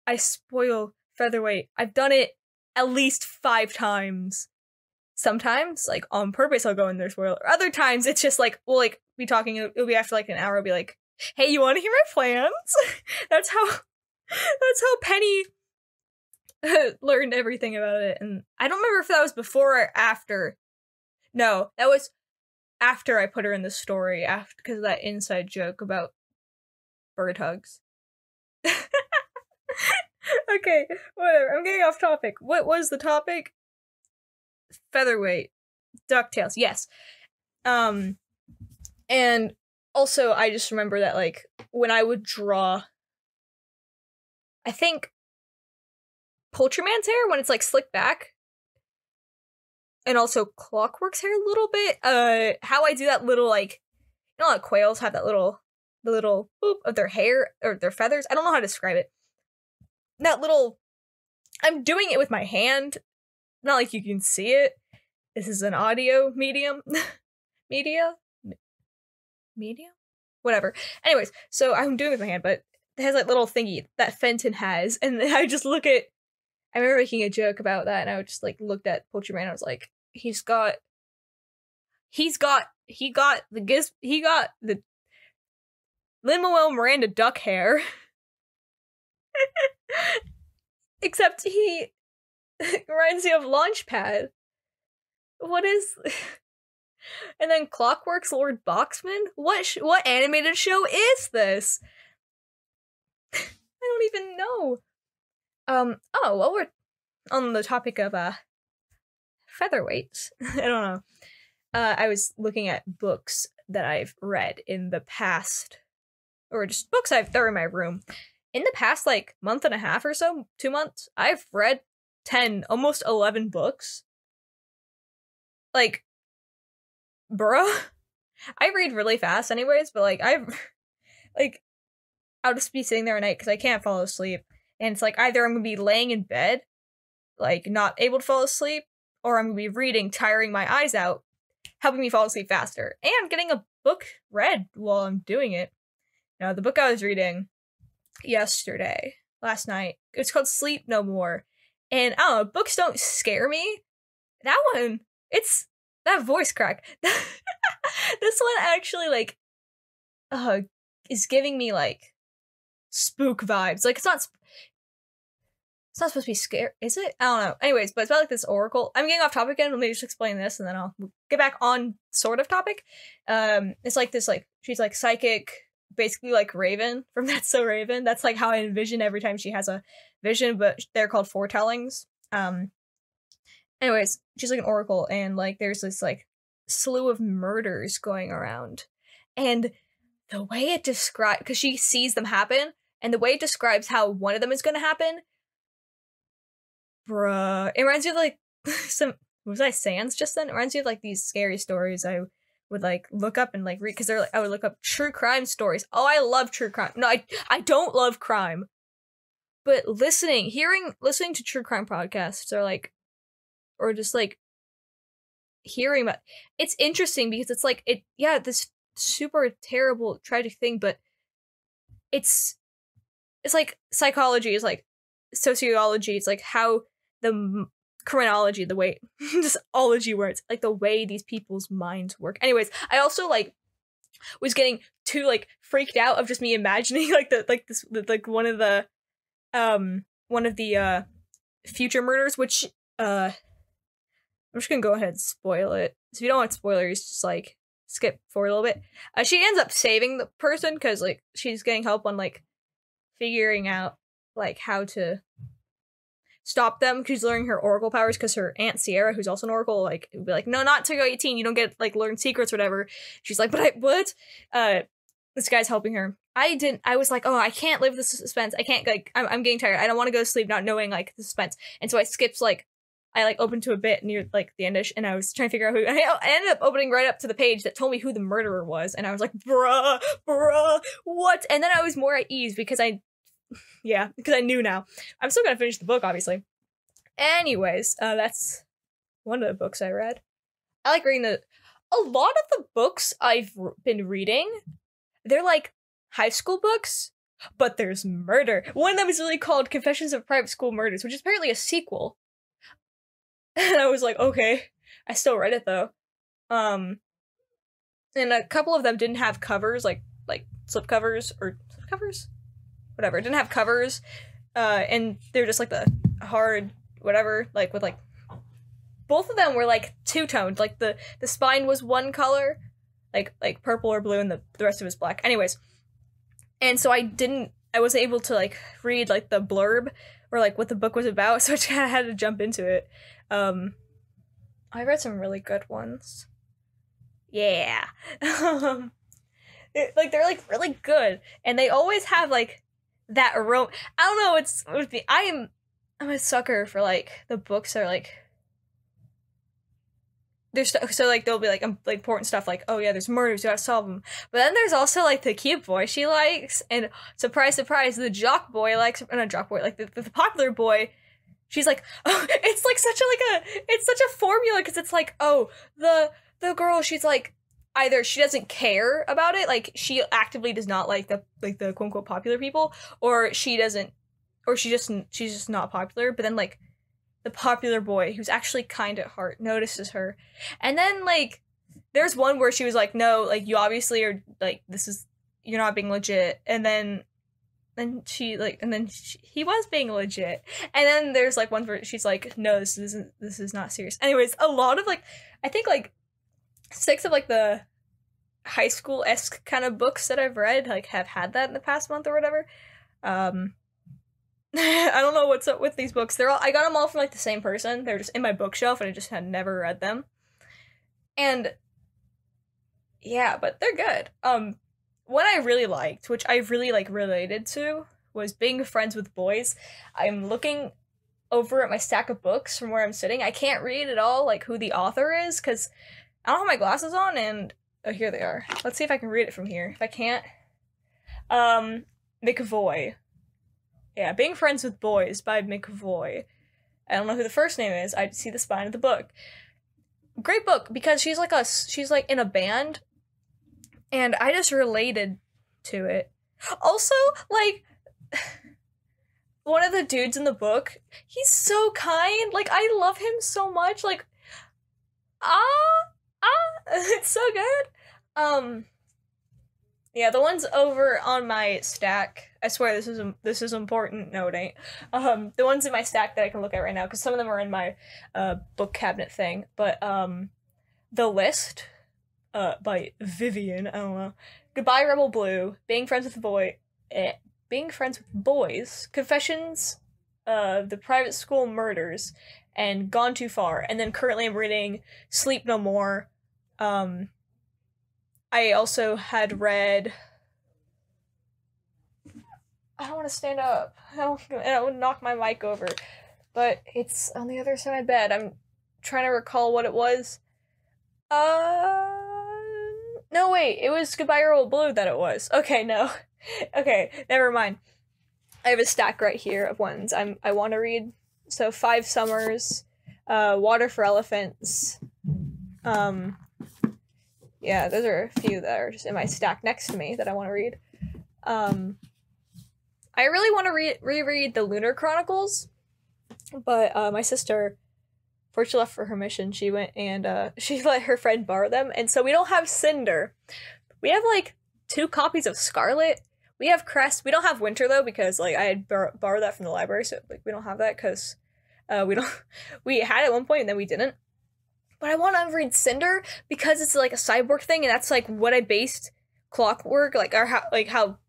I spoil Featherweight. I've done it at least 5 times. Sometimes, like, on purpose, I'll go in there spoiler. Other times, it's just like, we'll, like, be talking, it'll be after, like, an hour, I'll be like, hey, you want to hear my plans? That's how Penny learned everything about it. And I don't remember if that was before or after. No, that was after I put her in the story, because of that inside joke about bird hugs. Okay, whatever. I'm getting off topic. What was the topic? Featherweight. DuckTales, yes. And also, I just remember that, like, when I would draw, I think, Poultry Man's hair, when it's, like, slicked back, and also Clockwork's hair a little bit, how I do that little, like, you know how quails have that the little boop of their hair, or their feathers? I don't know how to describe it. that little, I'm doing it with my hand, not like you can see it. This is an audio medium. Medium? Whatever. Anyways, so I'm doing it with my hand, but it has that little thingy that Fenton has, and I just look at, I remember making a joke about that, and I just like looked at Poultry Man, and I was like, he got the Lin-Manuel Miranda duck hair. Except he reminds me of Launchpad. What is... And then Clockwork's Lord Boxman? What animated show is this? I don't even know. Well, we're on the topic of, featherweights. I don't know. I was looking at books that I've read in the past, or just books that are in my room. In the past, like, month and a half or so, 2 months, I've read 10, almost 11 books. Like, bruh. I read really fast anyways, but, like, I'll just be sitting there at night because I can't fall asleep. And it's like, either I'm going to be laying in bed, like, not able to fall asleep, or I'm going to be reading, tiring my eyes out, helping me fall asleep faster, and getting a book read while I'm doing it. Now, the book I was reading last night, it's called Sleep No More. And, I don't know, books don't scare me. That one, it's that voice crack. This one actually, like, is giving me, like, spook vibes. Like, it's not supposed to be scary, is it? I don't know. Anyways, but it's about, like, this oracle. I'm getting off topic again. Let me just explain this, and then I'll get back on sort of topic. It's like this, like, she's, like, psychic, basically, like, Raven from That's So Raven. That's, like, how I envision every time she has a vision, but they're called foretellings. Anyways, she's, like, an oracle, and, like, there's this, like, slew of murders going around. And the way it describes, because she sees them happen, and the way it describes how one of them is going to happen, bruh, it reminds me of, like, was I sans just then? It reminds me of, like, these scary stories I would, like, look up and, like, read, because I would look up true crime stories. Oh, I love true crime. No, I don't love crime. But listening to true crime podcasts or just, like, hearing about, it's interesting because it's, like, this super terrible, tragic thing, but it's like psychology, it's like sociology, it's like how the chronology, the way just ology words, like the way these people's minds work. Anyways, I also like was getting too like freaked out of just me imagining like one of the future murders, which I'm just gonna go ahead and spoil it. So if you don't want spoilers, just like skip forward a little bit. She ends up saving the person because like she's getting help on like figuring out like how to stop them. She's learning her oracle powers because her aunt Sierra, who's also an oracle, like would be like, no, not to go 18. You don't get like learn secrets or whatever. She's like, but what? This guy's helping her. I was like, oh, I can't live this suspense. I can't, like, I'm getting tired. I don't want to go to sleep not knowing like the suspense. And so I skipped I like opened to a bit near like the endish, and I was trying to figure out who. I ended up opening right up to the page that told me who the murderer was, and I was like, bruh, what? And then I was more at ease because I knew now. I'm still gonna finish the book, obviously. Anyways, that's one of the books I read. I like reading a lot of the books I've been reading. They're like high school books, but there's murder. One of them is really called Confessions of Private School Murders, which is apparently a sequel. And I was like, okay. I still read it though. And a couple of them didn't have covers, like slipcovers or slipcovers? Whatever. It didn't have covers. And they're just like the hard whatever, like with like both of them were like two-toned. Like the spine was one color, like purple or blue, and the rest of it was black. Anyways. And so I wasn't able to like read like the blurb or like what the book was about, so I kind of had to jump into it. I read some really good ones. Yeah. They're like really good, and they always have like that aroma. I don't know. It's with me. I'm a sucker for like the books that are like there's so like there'll be like important stuff like, oh yeah, there's murders, you gotta solve them. But then there's also like the cute boy she likes, and surprise surprise, the jock boy likes, not jock boy, like the popular boy. She's like, oh, it's like it's such a formula, because it's like, oh, the girl, she's like, either she doesn't care about it, like she actively does not like the quote unquote popular people, or she's just not popular. But then like the popular boy, who's actually kind at heart, notices her, and then like there's one where she was like, no, like you obviously are like, you're not being legit, and then he was being legit, and then there's like one where she's like, no, this is not serious. Anyways, a lot of like, I think like 6 of like the high school-esque kind of books that I've read like have had that in the past month or whatever. I don't know what's up with these books. I got them all from like the same person. They're just in my bookshelf and I just had never read them. And yeah, but they're good. One I really liked, which I really like related to, was Being Friends with Boys. I'm looking over at my stack of books from where I'm sitting. I can't read at all like who the author is because I don't have my glasses on, and oh, here they are. Let's see if I can read it from here. If I can't, McVoy. Yeah, Being Friends with Boys by McVoy. I don't know who the first name is. I see the spine of the book. Great book, because she's like in a band, and I just related to it. Also, like, one of the dudes in the book, he's so kind. Like, I love him so much. Like, it's so good. Yeah, the ones over on my stack, I swear this is important. No, it ain't. The ones in my stack that I can look at right now, because some of them are in my book cabinet thing. But The List, by Vivian. I don't know. Goodbye, Rebel Blue. Being Friends with Boys. Confessions, The Private School Murders, and Gone Too Far. And then currently I'm reading Sleep No More. I also had read, I don't want to stand up, I would knock my mic over, but it's on the other side of my bed. I'm trying to recall what it was. No wait, it was Goodbye Earl Blue that it was. Okay, no. Okay, never mind. I have a stack right here of ones I want to read. So 5 Summers, Water for Elephants, yeah, those are a few that are just in my stack next to me that I want to read. I really want to reread the Lunar Chronicles, but my sister, before she left for her mission, she went and she let her friend borrow them, and so we don't have Cinder. We have like 2 copies of Scarlet. We have Crest. We don't have Winter though, because like I had borrowed that from the library, so like we don't have that because we had it at one point and then we didn't. But I want to read Cinder because it's like a cyborg thing, and that's like what I based Clockwork, like, or how.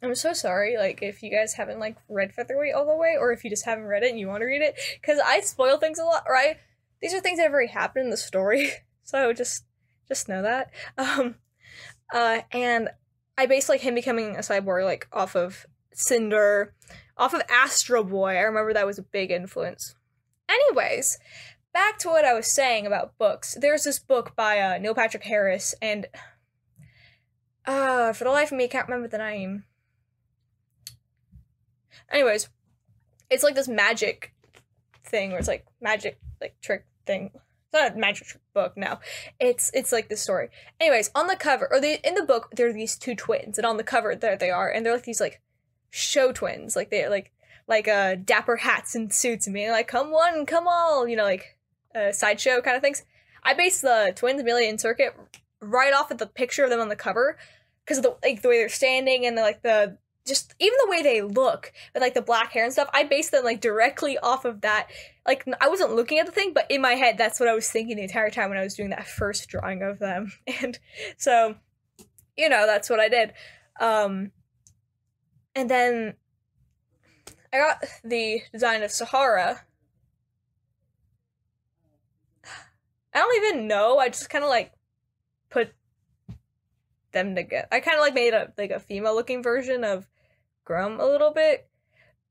I'm so sorry, like, if you guys haven't like read Featherweight all the way, or if you just haven't read it and you want to read it, because I spoil things a lot, right? These are things that have already happened in the story, so just know that. And I based like him becoming a cyborg like off of Cinder, off of Astro Boy. I remember that was a big influence. Anyways. Back to what I was saying about books. There's this book by Neil Patrick Harris, and for the life of me, I can't remember the name. Anyways, it's like this magic thing, where it's like magic, like trick thing. It's not a magic trick book, no. It's like this story. Anyways, on the cover, in the book, there are these 2 twins, and on the cover, there they are, and they're like these like show twins, like they're like dapper hats and suits, and being like, come one, come all, you know, like. Sideshow kind of things. I based the twins Amelia and Circuit right off of the picture of them on the cover, because of the way they're standing and just even the way they look with like the black hair and stuff. I based them like directly off of that. Like, I wasn't looking at the thing, but in my head that's what I was thinking the entire time when I was doing that first drawing of them. And so, you know, that's what I did. And then I got the design of Sahara. I don't even know, I just kind of like put them together. I kind of like made a female looking version of Grum a little bit,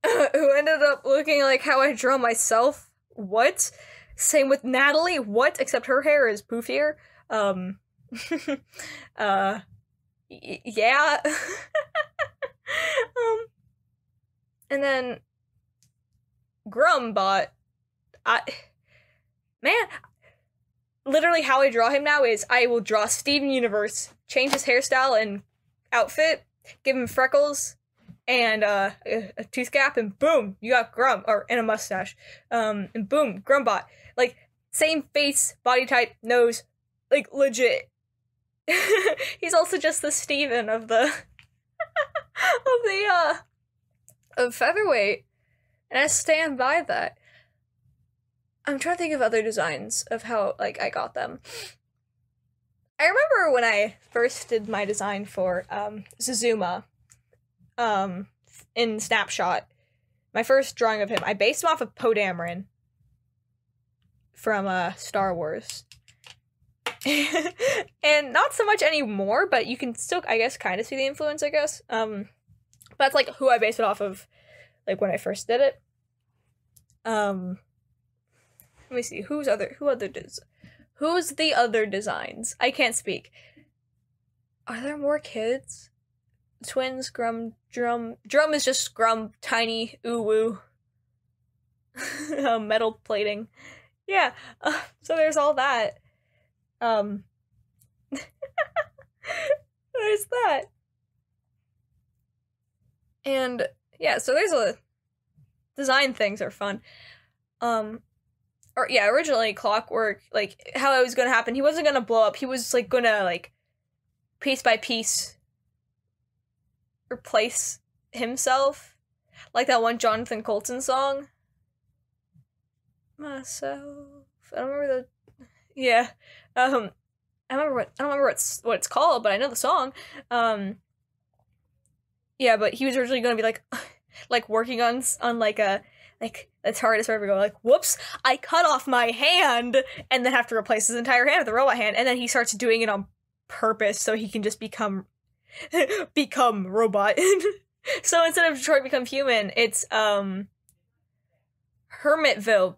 who ended up looking like how I draw myself. What? Same with Natalie. What? Except her hair is poofier. Yeah. And then Grumbot, man, literally how I draw him now is I will draw Steven Universe, change his hairstyle and outfit, give him freckles and a tooth gap, and boom, you got and a mustache. And boom, Grumbot. Like, same face, body type, nose, like, legit. He's also just the Steven of the of Featherweight, and I stand by that. I'm trying to think of other designs of how, like, I got them. I remember when I first did my design for Zazuma in Snapshot, my first drawing of him, I based him off of Poe Dameron from Star Wars. And not so much anymore, but you can still, I guess, kind of see the influence, I guess. That's, like, who I based it off of, like, when I first did it. Let me see, who's the other designs? I can't speak. Are there more kids? Twins, Drum is just Grum, tiny, ooh-woo. Metal plating. Yeah, so there's all that. There's that. And yeah, so there's a design things are fun. Originally Clockwork, like, how it was gonna happen, he wasn't gonna blow up, he was, like, gonna, like, piece by piece replace himself, like that one Jonathan Colton song. Myself. I don't remember I don't remember what it's called, but I know the song. Yeah, but he was originally gonna be like working on like a TARDIS wherever go, like, whoops, I cut off my hand, and then have to replace his entire hand with a robot hand, and then he starts doing it on purpose so he can just become robot. So instead of Detroit Become Human, it's Hermitville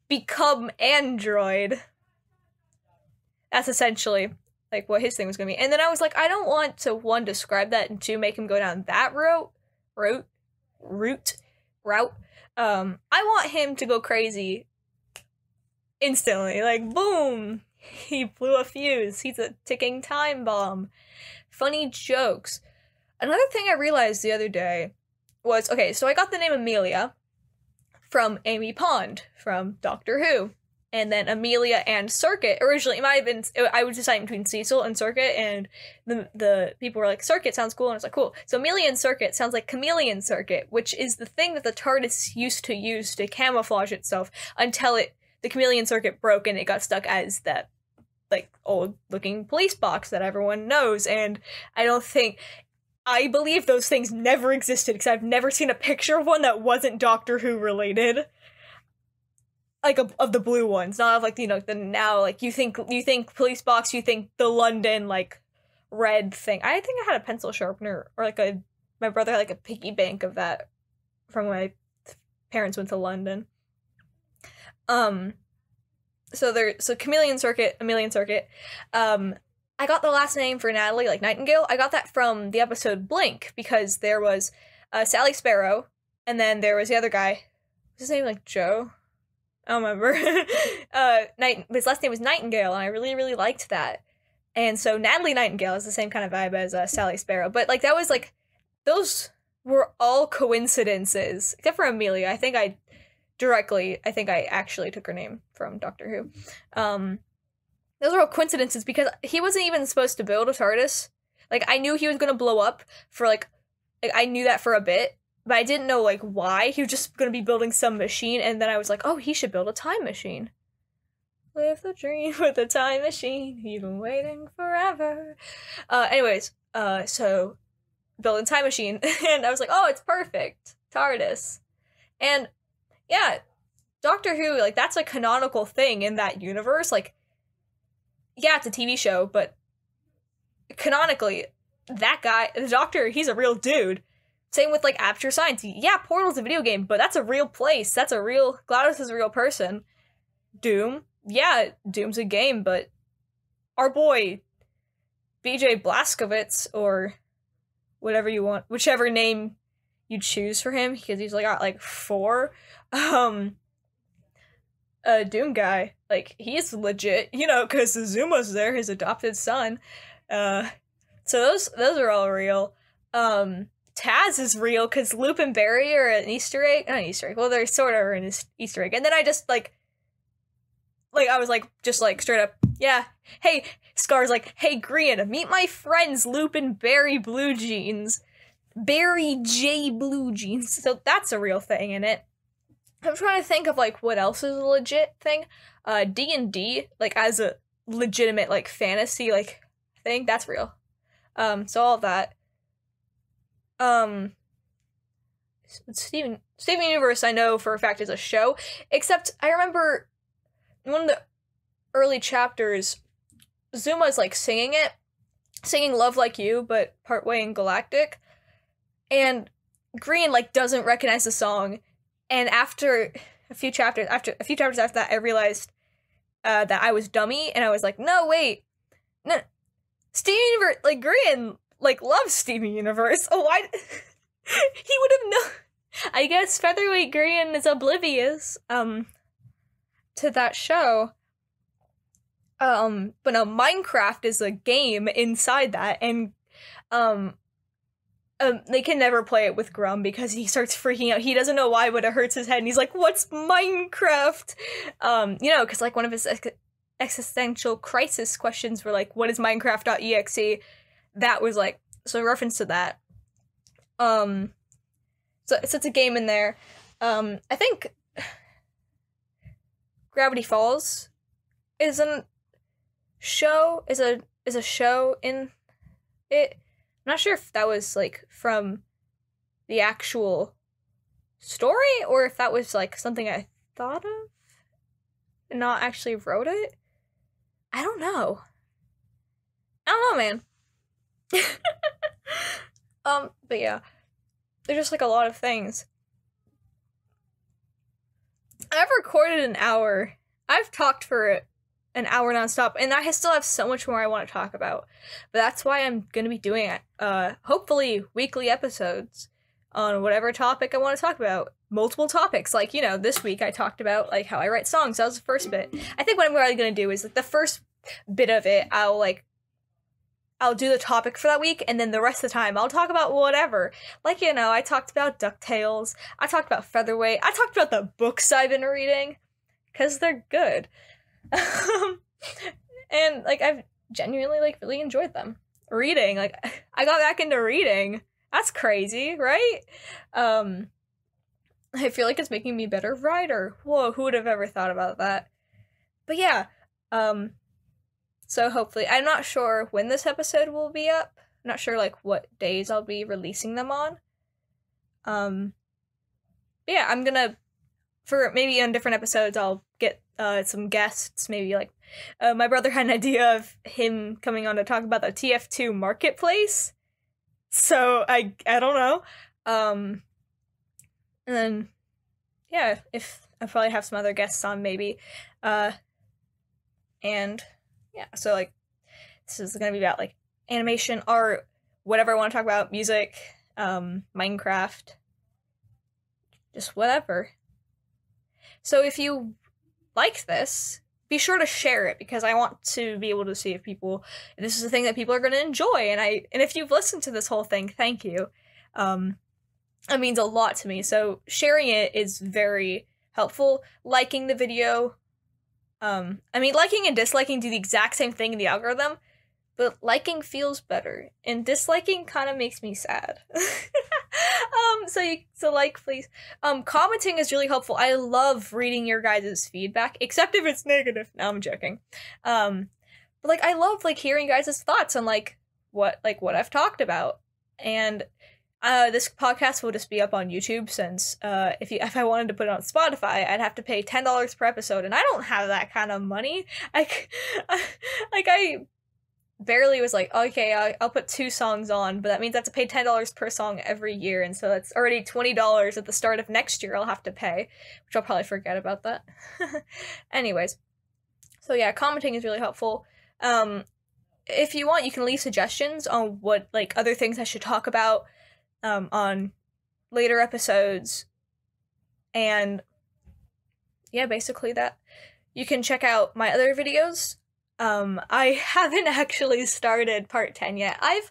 Become Android. That's essentially, like, what his thing was gonna be. And then I was like, I don't want to, one, describe that, and two, make him go down that route. I want him to go crazy instantly. Like, boom! He blew a fuse. He's a ticking time bomb. Funny jokes. Another thing I realized the other day was, okay, so I got the name Amelia from Amy Pond from Doctor Who. And then Amelia and Circuit. Originally, it might have been, I was deciding between Cecil and Circuit, and the people were like, Circuit sounds cool, and I was like, cool. So Amelia and Circuit sounds like Chameleon Circuit, which is the thing that the TARDIS used to use to camouflage itself until the Chameleon Circuit broke and it got stuck as that, like, old-looking police box that everyone knows, and I believe those things never existed, because I've never seen a picture of one that wasn't Doctor Who related. Like, of the blue ones, not of, like, you know, the now, like, you think police box, you think the London, like, red thing. I think I had a pencil sharpener, or, like, my brother had, like, a piggy bank of that from when my parents went to London. So Chameleon Circuit, Amelia Circuit. I got the last name for Natalie, like Nightingale. I got that from the episode Blink, because there was Sally Sparrow, and then there was the other guy. Was his name, like, Joe? I don't remember. His last name was Nightingale, and I really, really liked that. And so Natalie Nightingale is the same kind of vibe as Sally Sparrow. But, like, that was, like, those were all coincidences. Except for Amelia. I think I actually took her name from Doctor Who. Those are all coincidences, because he wasn't even supposed to build a TARDIS. Like, I knew he was gonna blow up for, like I knew that for a bit. But I didn't know, like, why. He was just gonna be building some machine, and then I was like, oh, he should build a time machine. Live the dream with a time machine. You've been waiting forever. So, building time machine. And I was like, oh, it's perfect. TARDIS. And, yeah, Doctor Who, like, that's a canonical thing in that universe. Like, yeah, it's a TV show, but canonically, that guy, the Doctor, he's a real dude. Same with, like, Aperture Science. Yeah, Portal's a video game, but that's a real place. GLaDOS is a real person. Doom. Yeah, Doom's a game, but our boy BJ Blazkowicz, or whatever you want, whichever name you choose for him, because he's like got like 4 Doom guy, like, he's legit, you know, because Zuma's there, his adopted son. So those are all real. Taz is real because Loop and Barry are an Easter egg. Not an Easter egg. Well, they're sort of an Easter egg. And then I just like I was like, just like straight up, yeah. Hey, Scar's like, hey, Grian, meet my friends Loop and Barry Blue Jeans. Barry J Blue Jeans. So that's a real thing in it. I'm trying to think of like what else is a legit thing. D&D, like as a legitimate like fantasy like thing, that's real. So all of that. Steven Universe I know for a fact is a show, except I remember in one of the early chapters, Zuma's like singing Love Like You, but partway in Galactic, and Green like doesn't recognize the song, and after a few chapters after that, I realized that I was dummy, and I was like, no, wait, no, Steven Universe, like, Green like loves Steven Universe. Oh, why? He would have known. I guess Featherweight Green is oblivious to that show. But no, Minecraft is a game inside that, and they can never play it with Grum because he starts freaking out. He doesn't know why, but it hurts his head, and he's like, "What's Minecraft?" You know, because like one of his existential crisis questions were like, "What is Minecraft.exe?" That was like, so a reference to that. So it's a game in there. I think Gravity Falls is a show in it. I'm not sure if that was like from the actual story or if that was like something I thought of and not actually wrote it. I don't know, man. But yeah, there's just like a lot of things. I've recorded an hour. I've talked for an hour nonstop, and I still have so much more I want to talk about. But that's why I'm gonna be doing hopefully weekly episodes on whatever topic I want to talk about. Multiple topics, like, you know, this week I talked about like how I write songs. That was the first bit. I think what I'm really gonna do is like the first bit of it, I'll do the topic for that week, and then the rest of the time, I'll talk about whatever. Like, you know, I talked about Ducktales, I talked about Featherweight, I talked about the books I've been reading, because they're good. And, like, I've genuinely, like, really enjoyed them. Reading, like, I got back into reading. That's crazy, right? I feel like it's making me a better writer. Whoa, who would have ever thought about that? But yeah, so hopefully, I'm not sure when this episode will be up. I'm not sure, like, what days I'll be releasing them on. But yeah, I'm gonna, for maybe on different episodes, I'll get some guests, maybe, like, my brother had an idea of him coming on to talk about the TF2 marketplace. So, I don't know. And then, yeah, if I'll probably have some other guests on, maybe. And yeah, so, like, this is gonna be about, like, animation, art, whatever I want to talk about, music, Minecraft, just whatever. So if you like this, be sure to share it, because I want to be able to see if this is a thing that people are going to enjoy, and if you've listened to this whole thing, thank you. It means a lot to me, so sharing it is very helpful. Liking the video, I mean, liking and disliking do the exact same thing in the algorithm, but liking feels better, and disliking kind of makes me sad. So like, please. Commenting is really helpful. I love reading your guys' feedback, except if it's negative. No, I'm joking. But, like, I love, like, hearing guys' thoughts on, like, what I've talked about, and this podcast will just be up on YouTube, since if I wanted to put it on Spotify, I'd have to pay $10 per episode, and I don't have that kind of money. barely was like, okay, I'll put 2 songs on, but that means I have to pay $10 per song every year, and so that's already $20 at the start of next year I'll have to pay, which I'll probably forget about that. Anyways, so yeah, commenting is really helpful. If you want, you can leave suggestions on what, like, other things I should talk about on later episodes, and yeah, basically that. You can check out my other videos. I haven't actually started part 10 yet. I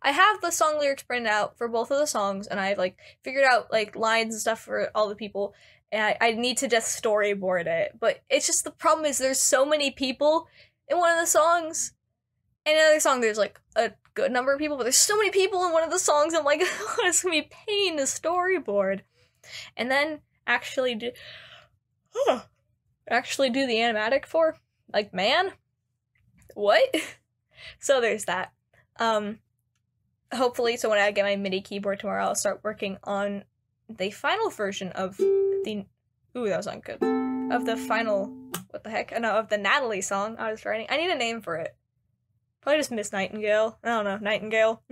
have the song lyrics printed out for both of the songs, and I've, like, figured out, like, lines and stuff for all the people, and I need to just storyboard it. But it's just, the problem is there's so many people in one of the songs, and in another song there's, like, a good number of people, but there's so many people in one of the songs, I'm like, it's gonna be a pain to storyboard. And then actually do the animatic for, like, man, what? So there's that. Hopefully, so when I get my MIDI keyboard tomorrow, I'll start working on the final version of the, ooh, that was not good, of the final, what the heck, no, of the Natalie song I was writing. I need a name for it. Probably just Miss Nightingale. I don't know, Nightingale.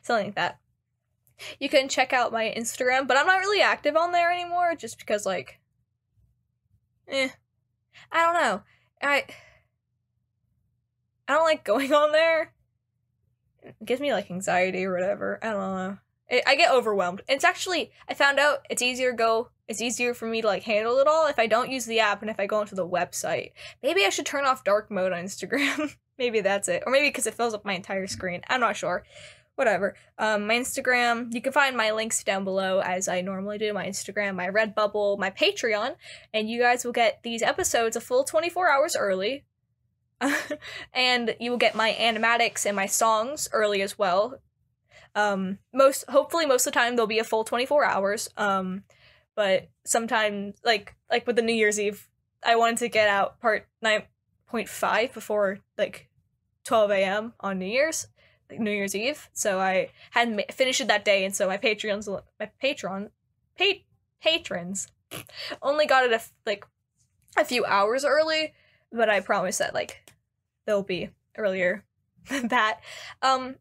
Something like that. You can check out my Instagram, but I'm not really active on there anymore, just because, like, I don't know. I don't like going on there. It gives me, like, anxiety or whatever. I don't know. I get overwhelmed. It's actually, I found out it's easier for me to, like, handle it all if I don't use the app and if I go into the website. Maybe I should turn off dark mode on Instagram. Maybe that's it. Or maybe because it fills up my entire screen. I'm not sure. Whatever. My Instagram, you can find my links down below as I normally do. My Instagram, my Redbubble, my Patreon, and you guys will get these episodes a full 24 hours early. And you will get my animatics and my songs early as well. Hopefully most of the time they'll be a full 24 hours. But sometimes, like with the New Year's Eve, I wanted to get out part 9.5 before, like, 12 a.m. on New Year's Eve, so I hadn't finished it that day, and so my patrons only got it a few hours early, but I promise that, like, they'll be earlier than that. Yeah,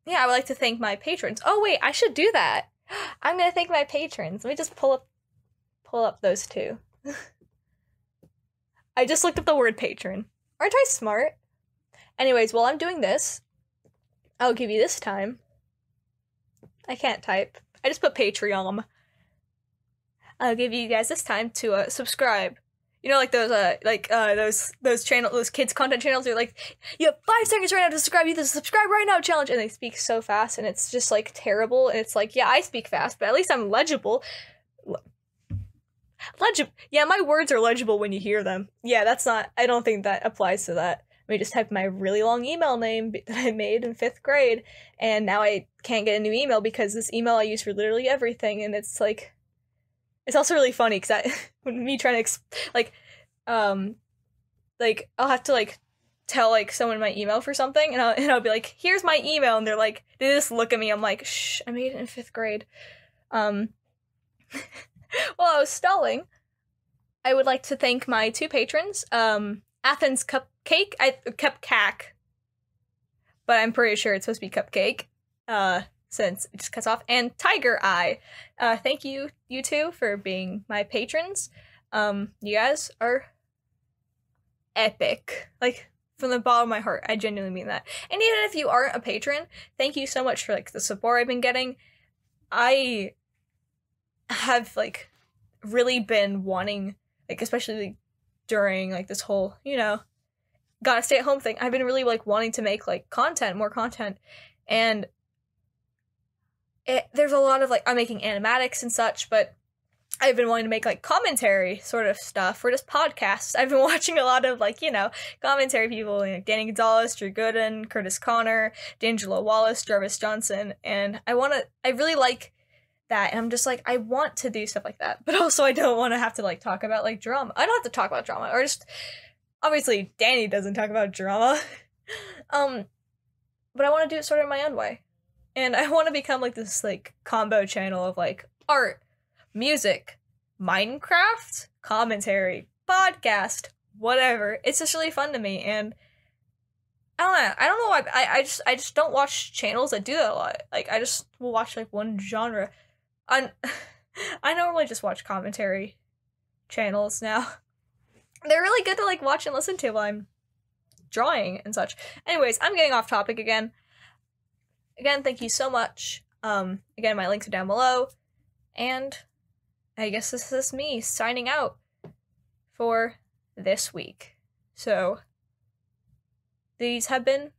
I would like to thank my patrons. Oh wait, I should do that. I'm gonna thank my patrons. Let me just pull up those two. I just looked up the word patron. Aren't I smart? Anyways, while I'm doing this, I'll give you this time. I can't type. I just put Patreon. I'll give you guys this time to subscribe. You know, like those kids content channels are like, you have 5 seconds right now to subscribe. You have to subscribe right now challenge, and they speak so fast, and it's just, like, terrible. And it's like, yeah, I speak fast, but at least I'm legible. Yeah, my words are legible when you hear them. Yeah, that's not. I don't think that applies to that. Let me just type my really long email name that I made in 5th grade, and now I can't get a new email because this email I use for literally everything, and it's, like, it's also really funny because when me trying to, I'll have to, like, tell, like, someone my email for something, and I'll be like, here's my email, and they're like, they just look at me, I'm like, shh, I made it in 5th grade. While I was stalling, I would like to thank my 2 patrons, AthensCupcak, but I'm pretty sure it's supposed to be Cupcake, since it just cuts off, and Tiger Eye. Thank you, you two, for being my patrons. You guys are epic. Like, from the bottom of my heart, I genuinely mean that. And even if you aren't a patron, thank you so much for, like, the support I've been getting. I have, like, really been wanting, like, especially during, like, this whole, you know, gotta stay at home thing, I've been really, like, wanting to make, like, more content, and there's a lot of, like, I'm making animatics and such, but I've been wanting to make, like, commentary sort of stuff, or just podcasts. I've been watching a lot of, like, you know, commentary people, like Danny Gonzalez, Drew Gooden, Curtis Connor, D'Angelo Wallace, Jarvis Johnson, and I really like that, and I'm just like, I want to do stuff like that, but also I don't want to have to, like, talk about, like, drama. I don't have to talk about drama, or just, obviously, Danny doesn't talk about drama, but I want to do it sort of my own way, and I want to become, like, this, like, combo channel of, like, art, music, Minecraft, commentary, podcast, whatever. It's just really fun to me, and I don't know why. I just don't watch channels that do that a lot. Like, I just will watch like one genre. I normally just watch commentary channels now. They're really good to like watch and listen to while I'm drawing and such. Anyways, I'm getting off topic again. Again, thank you so much. Again, my links are down below. And I guess this is me signing out for this week. So this has been